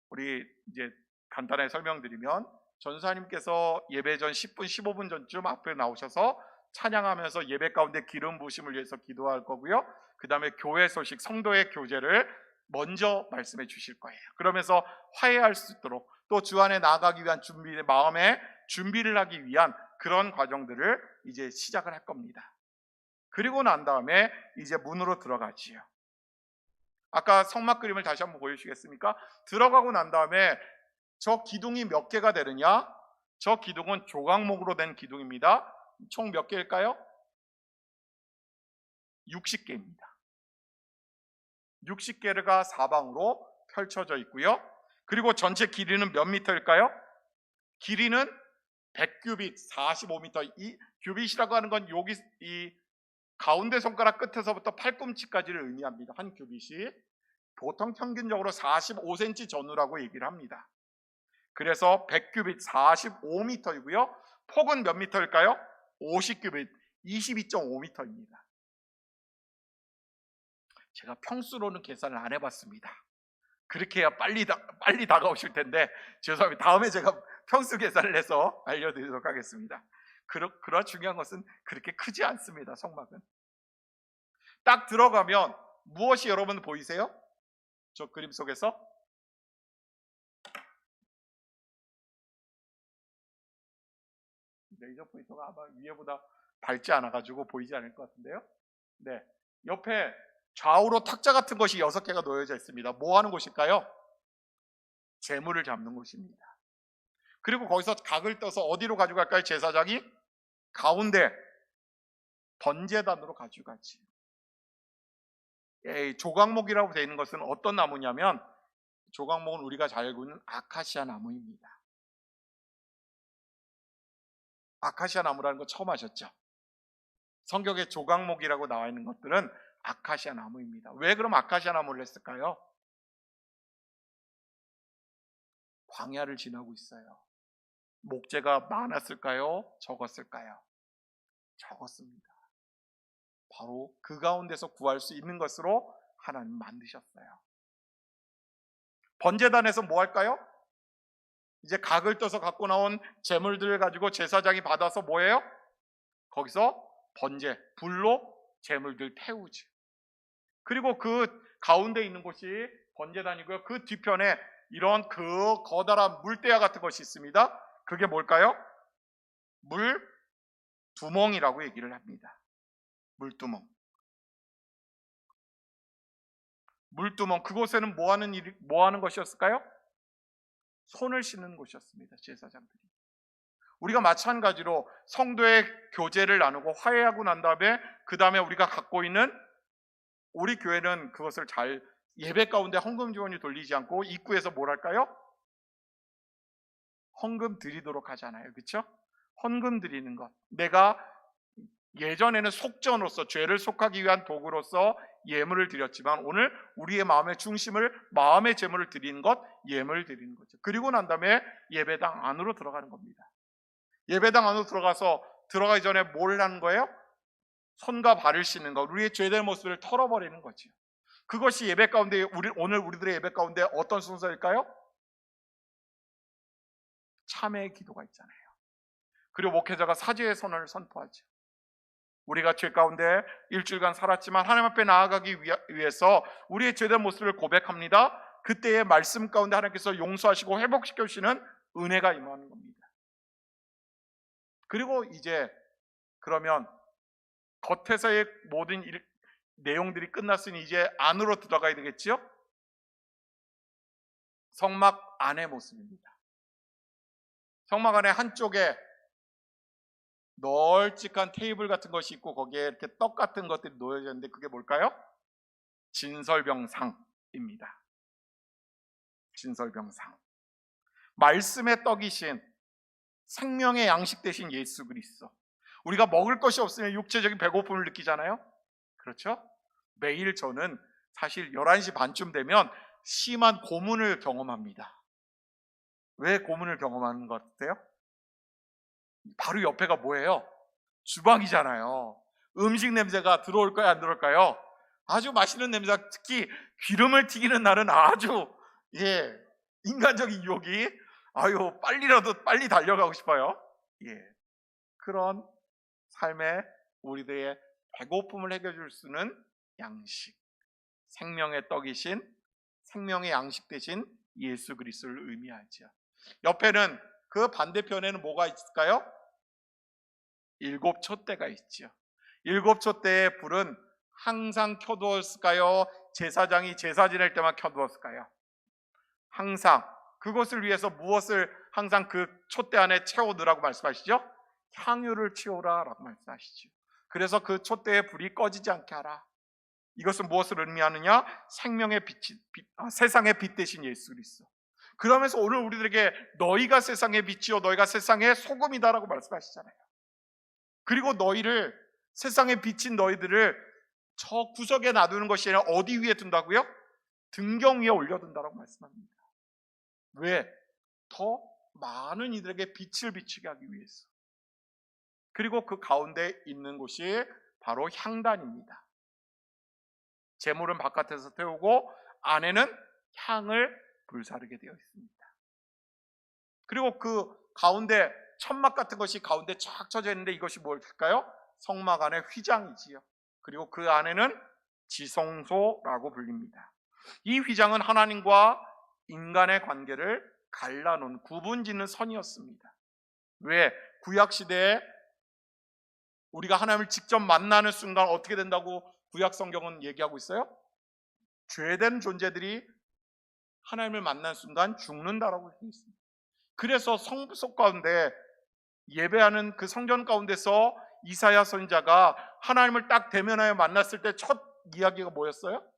우리 이제 간단하게 설명드리면 전사님께서 예배 전 10분, 15분 전쯤 앞에 나오셔서 찬양하면서 예배 가운데 기름 부으심을 위해서 기도할 거고요. 그 다음에 교회 소식, 성도의 교제를 먼저 말씀해 주실 거예요. 그러면서 화해할 수 있도록 또 주 안에 나아가기 위한 마음의 준비를 하기 위한 그런 과정들을 이제 시작을 할 겁니다. 그리고 난 다음에 이제 문으로 들어가지요. 아까 성막 그림을 다시 한번 보여주시겠습니까? 들어가고 난 다음에 저 기둥이 몇 개가 되느냐? 저 기둥은 조각목으로 된 기둥입니다. 총 몇 개일까요? 60개입니다. 60개가 사방으로 펼쳐져 있고요. 그리고 전체 길이는 몇 미터일까요? 길이는 100규빗, 45미터. 이 규빗이라고 하는 건 여기 이 가운데 손가락 끝에서부터 팔꿈치까지를 의미합니다. 한 규빗이 보통 평균적으로 45cm 전후라고 얘기를 합니다. 그래서 100규빗 45m이고요. 폭은 몇 미터일까요? 50규빗 22.5m입니다. 제가 평수로는 계산을 안 해봤습니다. 그렇게 해야 빨리 다가오실 텐데 죄송합니다. 다음에 제가 평수 계산을 해서 알려드리도록 하겠습니다. 그런 중요한 것은 그렇게 크지 않습니다. 성막은 딱 들어가면 무엇이 여러분 보이세요? 저 그림 속에서 레이저 포인터가 아마 위에보다 밝지 않아가지고 보이지 않을 것 같은데요. 네, 옆에 좌우로 탁자 같은 것이 6개가 놓여져 있습니다. 뭐 하는 곳일까요? 재물을 잡는 곳입니다. 그리고 거기서 각을 떠서 어디로 가지고 갈까요? 제사장이 가운데 번제단으로 가지고 가지. 조각목이라고 되어 있는 것은 어떤 나무냐면 조각목은 우리가 잘 알고 있는 아카시아 나무입니다. 아카시아 나무라는 거 처음 하셨죠? 성경에 조각목이라고 나와 있는 것들은 아카시아 나무입니다. 왜 그럼 아카시아 나무를 했을까요? 광야를 지나고 있어요. 목재가 많았을까요? 적었을까요? 적었습니다. 바로 그 가운데서 구할 수 있는 것으로 하나님 만드셨어요. 번제단에서 뭐 할까요? 이제 각을 떠서 갖고 나온 제물들을 가지고 제사장이 받아서 뭐예요? 거기서 번제, 불로 제물들 태우지. 그리고 그 가운데 있는 곳이 번제단이고요. 그 뒤편에 이런 그 거다란 물대야 같은 것이 있습니다. 그게 뭘까요? 물두멍이라고 얘기를 합니다. 물두멍. 물두멍, 그곳에는 뭐 하는 것이었을까요? 손을 씻는 곳이었습니다. 제사장들이. 우리가 마찬가지로 성도의 교제를 나누고 화해하고 난 다음에 그 다음에 우리가 갖고 있는, 우리 교회는 그것을 잘 예배 가운데 헌금 지원이 돌리지 않고 입구에서 뭘 할까요? 헌금 드리도록 하잖아요. 그렇죠? 헌금 드리는 것. 내가 예전에는 속전으로서 죄를 속하기 위한 도구로서 예물을 드렸지만 오늘 우리의 마음의 중심을, 마음의 제물을 드리는 것, 예물을 드리는 거죠. 그리고 난 다음에 예배당 안으로 들어가는 겁니다. 예배당 안으로 들어가기 전에 뭘 하는 거예요? 손과 발을 씻는 것, 우리의 죄된 모습을 털어버리는 거죠. 그것이 예배 가운데, 오늘 우리들의 예배 가운데 어떤 순서일까요? 참회의 기도가 있잖아요. 그리고 목회자가 사죄의 선언을 선포하죠. 우리가 죄 가운데 일주일간 살았지만 하나님 앞에 나아가기 위해서 우리의 죄된 모습을 고백합니다. 그때의 말씀 가운데 하나님께서 용서하시고 회복시켜 주시는 은혜가 임하는 겁니다. 그리고 이제 그러면 겉에서의 모든 내용들이 끝났으니 이제 안으로 들어가야 되겠죠? 성막 안의 모습입니다. 성막 안에 한쪽에 널찍한 테이블 같은 것이 있고 거기에 이렇게 떡 같은 것들이 놓여져 있는데 그게 뭘까요? 진설병상입니다. 진설병상. 말씀의 떡이신 생명의 양식 되신 예수 그리스도. 우리가 먹을 것이 없으면 육체적인 배고픔을 느끼잖아요. 그렇죠? 매일 저는 사실 11시 반쯤 되면 심한 고문을 경험합니다. 왜 고문을 경험하는 것 같아요? 바로 옆에가 뭐예요? 주방이잖아요. 음식 냄새가 들어올까요? 안 들어올까요? 아주 맛있는 냄새가, 특히 기름을 튀기는 날은 아주 인간적인 유혹이 빨리 달려가고 싶어요. 그런 삶에 우리들의 배고픔을 해결해 줄 수 있는 양식, 생명의 떡이신 생명의 양식 되신 예수 그리스도를 의미하죠. 옆에는 그 반대편에는 뭐가 있을까요? 7 촛대가 있죠. 7 촛대의 불은 항상 켜두었을까요? 제사장이 제사 지낼 때만 켜두었을까요? 항상. 그것을 위해서 무엇을 항상 그 촛대 안에 채워넣으라고 말씀하시죠? 향유를 채우라 라고 말씀하시죠. 그래서 그 촛대의 불이 꺼지지 않게 하라. 이것은 무엇을 의미하느냐? 생명의 세상의 빛 대신 예수 그리스도. 그러면서 오늘 우리들에게 너희가 세상의 빛이요 너희가 세상의 소금이다라고 말씀하시잖아요. 그리고 너희를, 세상에 비친 너희들을 저 구석에 놔두는 것이 아니라 어디 위에 둔다고요? 등경 위에 올려둔다라고 말씀합니다. 왜? 더 많은 이들에게 빛을 비추게 하기 위해서. 그리고 그 가운데 있는 곳이 바로 향단입니다. 제물은 바깥에서 태우고 안에는 향을 불사르게 되어 있습니다. 그리고 그 가운데 천막 같은 것이 가운데 쫙 쳐져 있는데 이것이 뭘까요? 성막 안의 휘장이지요. 그리고 그 안에는 지성소라고 불립니다. 이 휘장은 하나님과 인간의 관계를 갈라놓은 구분짓는 선이었습니다. 왜? 구약시대에 우리가 하나님을 직접 만나는 순간 어떻게 된다고 구약 성경은 얘기하고 있어요? 죄된 존재들이 하나님을 만난 순간 죽는다라고 되어 있습니다. 그래서 성소 가운데 예배하는 그 성전 가운데서 이사야 선지자가 하나님을 딱 대면하여 만났을 때 첫 이야기가 뭐였어요?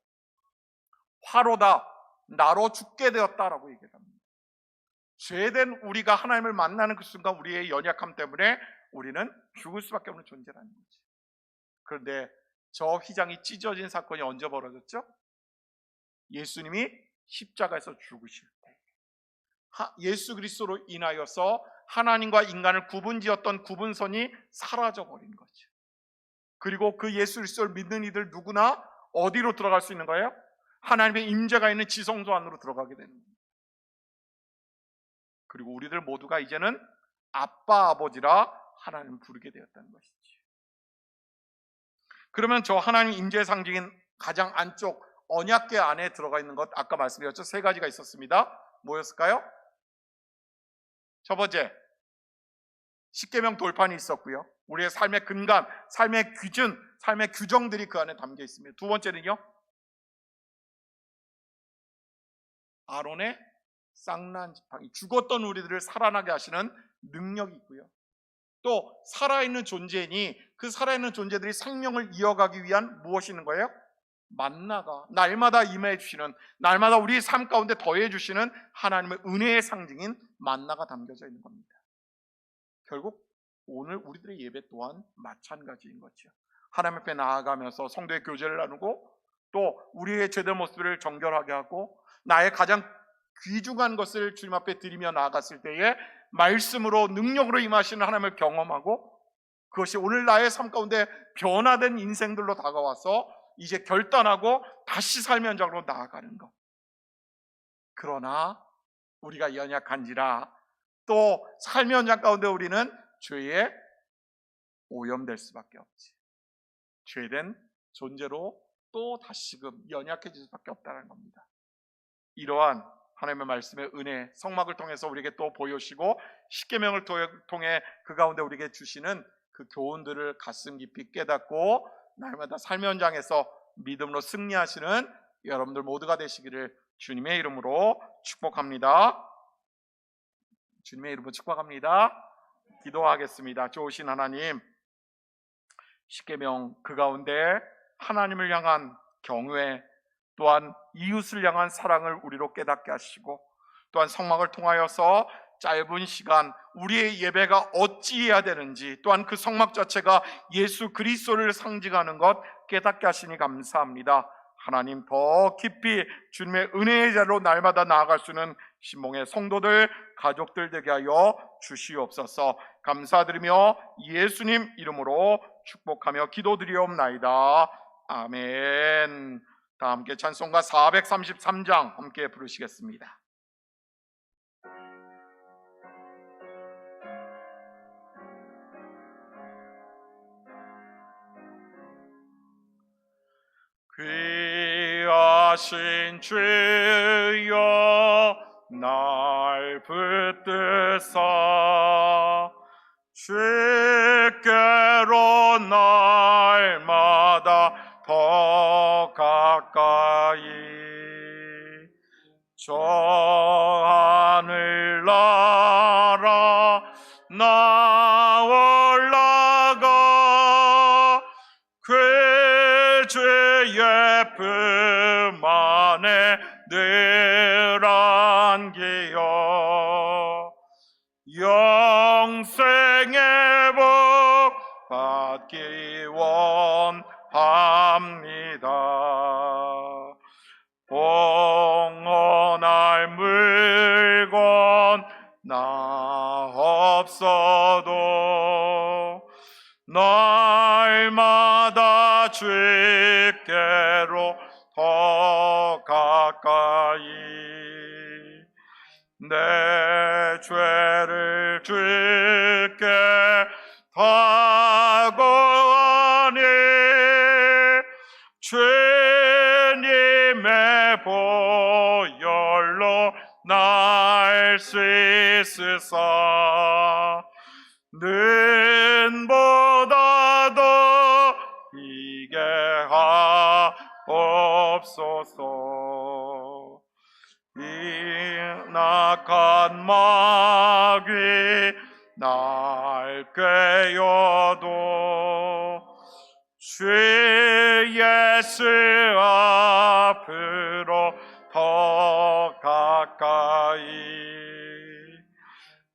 화로다, 나로 죽게 되었다라고 얘기합니다. 죄된 우리가 하나님을 만나는 그 순간 우리의 연약함 때문에 우리는 죽을 수밖에 없는 존재라는 거죠. 그런데 저 휘장이 찢어진 사건이 언제 벌어졌죠? 예수님이 십자가에서 죽으실 때 예수 그리스도로 인하여서 하나님과 인간을 구분지었던 구분선이 사라져버린 거죠. 그리고 그 예수 그리스도를 믿는 이들 누구나 어디로 들어갈 수 있는 거예요? 하나님의 임재가 있는 지성소 안으로 들어가게 되는 겁니다. 그리고 우리들 모두가 이제는 아빠 아버지라 하나님을 부르게 되었다는 것이죠. 그러면 저 하나님 임재의 상징인 가장 안쪽 언약궤 안에 들어가 있는 것, 아까 말씀드렸죠? 3가지가 있었습니다. 뭐였을까요? 첫 번째, 십계명 돌판이 있었고요. 우리의 삶의 근간, 삶의 기준, 삶의 규정들이 그 안에 담겨 있습니다. 두 번째는요, 아론의 쌍난 지팡이, 죽었던 우리들을 살아나게 하시는 능력이 있고요. 또 살아있는 존재이니 그 살아있는 존재들이 생명을 이어가기 위한 무엇이 있는 거예요? 만나가 날마다 임해 주시는, 날마다 우리 삶 가운데 더해 주시는 하나님의 은혜의 상징인 만나가 담겨져 있는 겁니다. 결국 오늘 우리들의 예배 또한 마찬가지인 거죠. 하나님 앞에 나아가면서 성도의 교제를 나누고 또 우리의 죄된 모습을 정결하게 하고 나의 가장 귀중한 것을 주님 앞에 드리며 나아갔을 때에 말씀으로 능력으로 임하시는 하나님을 경험하고 그것이 오늘 나의 삶 가운데 변화된 인생들로 다가와서 이제 결단하고 다시 삶의 현장으로 나아가는 것. 그러나 우리가 연약한지라 또 삶의 현장 가운데 우리는 죄에 오염될 수밖에 없지. 죄된 존재로 또 다시금 연약해질 수밖에 없다는 겁니다. 이러한 하나님의 말씀의 은혜, 성막을 통해서 우리에게 또 보여주시고 십계명을 통해 그 가운데 우리에게 주시는 그 교훈들을 가슴 깊이 깨닫고 날마다 삶의 현장에서 믿음으로 승리하시는 여러분들 모두가 되시기를 주님의 이름으로 축복합니다. 주님의 이름으로 축복합니다. 기도하겠습니다. 좋으신 하나님, 십계명 그 가운데 하나님을 향한 경외, 또한 이웃을 향한 사랑을 우리로 깨닫게 하시고, 또한 성막을 통하여서 짧은 시간 우리의 예배가 어찌해야 되는지, 또한 그 성막 자체가 예수 그리스도를 상징하는 것 깨닫게 하시니 감사합니다. 하나님, 더 깊이 주님의 은혜의 자리로 날마다 나아갈 수 있는 신봉의 성도들, 가족들 되게 하여 주시옵소서. 감사드리며 예수님 이름으로 축복하며 기도드리옵나이다. 아멘. 다 함께 찬송가 433장 함께 부르시겠습니다. 귀하신 주여 날 붙드사 주께로 날마다 더 가까이 저 하늘나라 나 올라가 그 주의 품 안에 늘 안기어 영생의 복 받기 원합니다. 봉헌할 물건 나 없어도 날마다 주께로 더 가까이 내 죄를 주께 다 고하니 주님의 보혈로 날 씻으사 눈보다도 이게 하옵소서. 이 낙한 마귀 날 꾀어도 주 예수 앞으로 더 가까이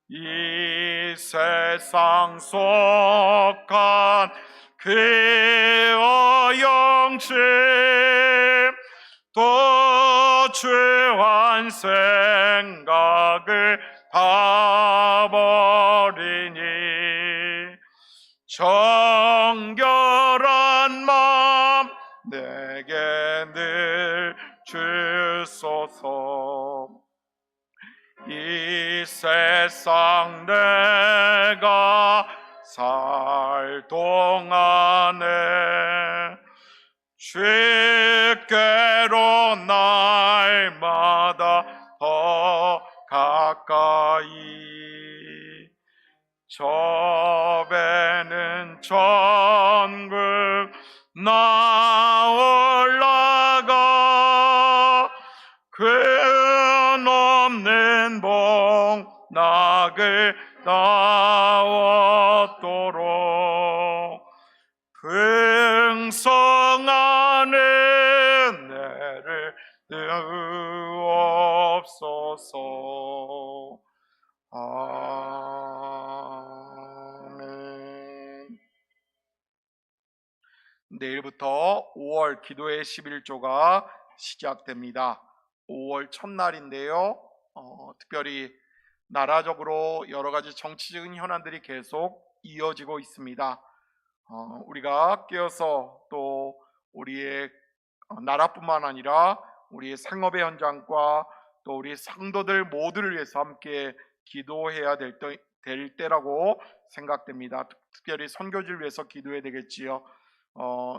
이 세상 속한 그 어영심 또 주한 생각을 다 버리니 정결한 마음 내게 늘 주소서. 이 세상 내가 살 동안에 주께로 날마다 더 가까이 저 배는 천국 나 올라가 그 넘는 복락을 나왔도록 풍성한 은혜를 주옵소서. 아멘. 내일부터 5월 기도의 11조가 시작됩니다. 5월 첫날인데요. 특별히 나라적으로 여러 가지 정치적인 현안들이 계속 이어지고 있습니다. 우리가 깨어서 또 우리의 나라뿐만 아니라 우리의 생업의 현장과 또 우리 성도들 모두를 위해서 함께 기도해야 될 때라고 생각됩니다. 특별히 선교지를 위해서 기도해야 되겠지요.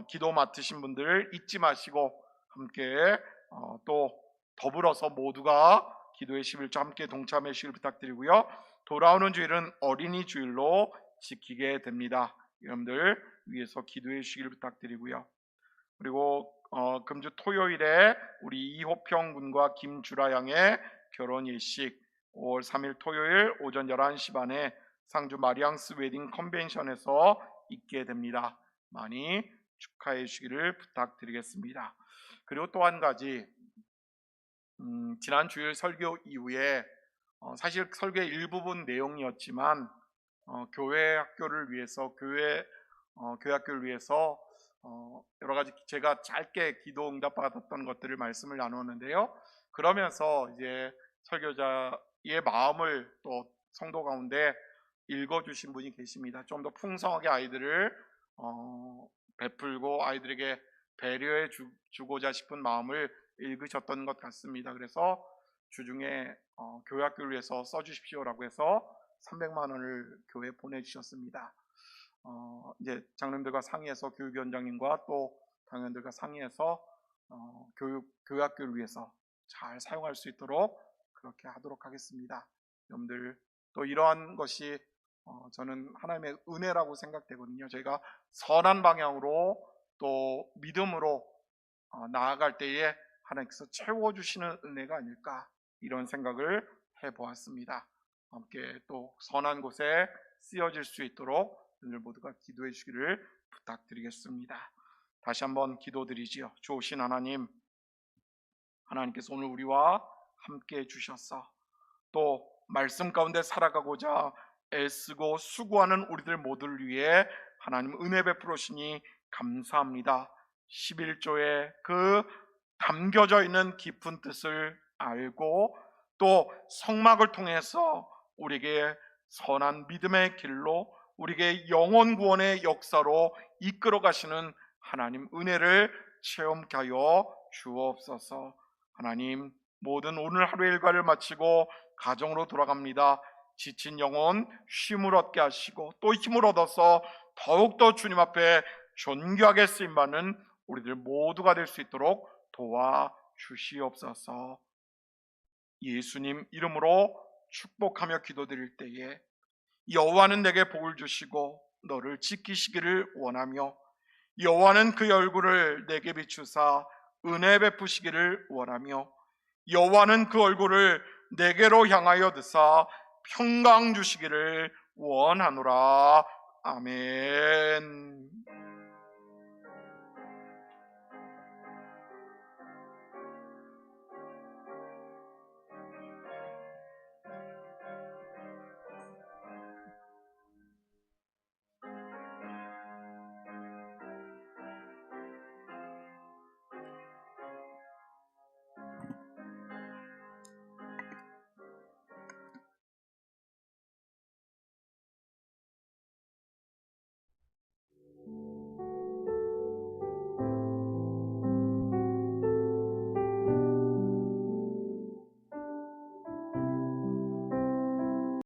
기도 맡으신 분들 잊지 마시고 함께 또 더불어서 모두가 기도의 11조 함께 동참해 주시길 부탁드리고요. 돌아오는 주일은 어린이 주일로 지키게 됩니다. 여러분들 위해서 기도해 주시길 부탁드리고요. 그리고 금주 토요일에 우리 이호평 군과 김주라 양의 결혼 예식 5월 3일 토요일 오전 11시 반에 상주 마리앙스 웨딩 컨벤션에서 있게 됩니다. 많이 축하해 주시기를 부탁드리겠습니다. 그리고 또 한 가지, 지난 주일 설교 이후에 사실 설교의 일부분 내용이었지만 교회 학교를 위해서 교회 학교를 위해서 여러 가지 제가 짧게 기도 응답 받았던 것들을 말씀을 나누었는데요. 그러면서 이제 설교자의 마음을 또 성도 가운데 읽어주신 분이 계십니다. 좀 더 풍성하게 아이들을 베풀고 아이들에게 배려해 주고자 싶은 마음을 읽으셨던 것 같습니다. 그래서 주중에 교회 학교를 위해서 써주십시오라고 해서 300만 원을 교회에 보내주셨습니다. 이제 장로님들과 상의해서 교육위원장님과 또 당원들과 상의해서 교회 학교를 위해서 잘 사용할 수 있도록 그렇게 하도록 하겠습니다. 여러분들 또 이러한 것이 저는 하나님의 은혜라고 생각되거든요. 저희가 선한 방향으로 또 믿음으로 나아갈 때에 하나님께서 채워주시는 은혜가 아닐까 이런 생각을 해보았습니다. 함께 또 선한 곳에 쓰여질 수 있도록 오늘 모두가 기도해 주기를 부탁드리겠습니다. 다시 한번 기도드리지요. 좋으신 하나님, 하나님께서 오늘 우리와 함께 해주셔서 또 말씀 가운데 살아가고자 애쓰고 수고하는 우리들 모두를 위해 하나님 은혜 베풀으시니 감사합니다. 11조에 그 담겨져 있는 깊은 뜻을 알고 또 성막을 통해서 우리에게 선한 믿음의 길로 우리에게 영혼 구원의 역사로 이끌어 가시는 하나님 은혜를 체험케 하여 주옵소서. 하나님, 모든 오늘 하루 일과를 마치고 가정으로 돌아갑니다. 지친 영혼 쉼을 얻게 하시고 또 힘을 얻어서 더욱더 주님 앞에 존귀하게 쓰임받는 우리들 모두가 될 수 있도록 도와주시옵소서. 예수님 이름으로 축복하며 기도드릴 때에 여호와는 내게 복을 주시고 너를 지키시기를 원하며 여호와는 그의 얼굴을 내게 비추사 은혜 베푸시기를 원하며 여호와는 그 얼굴을 내게로 향하여 드사 평강 주시기를 원하노라. 아멘.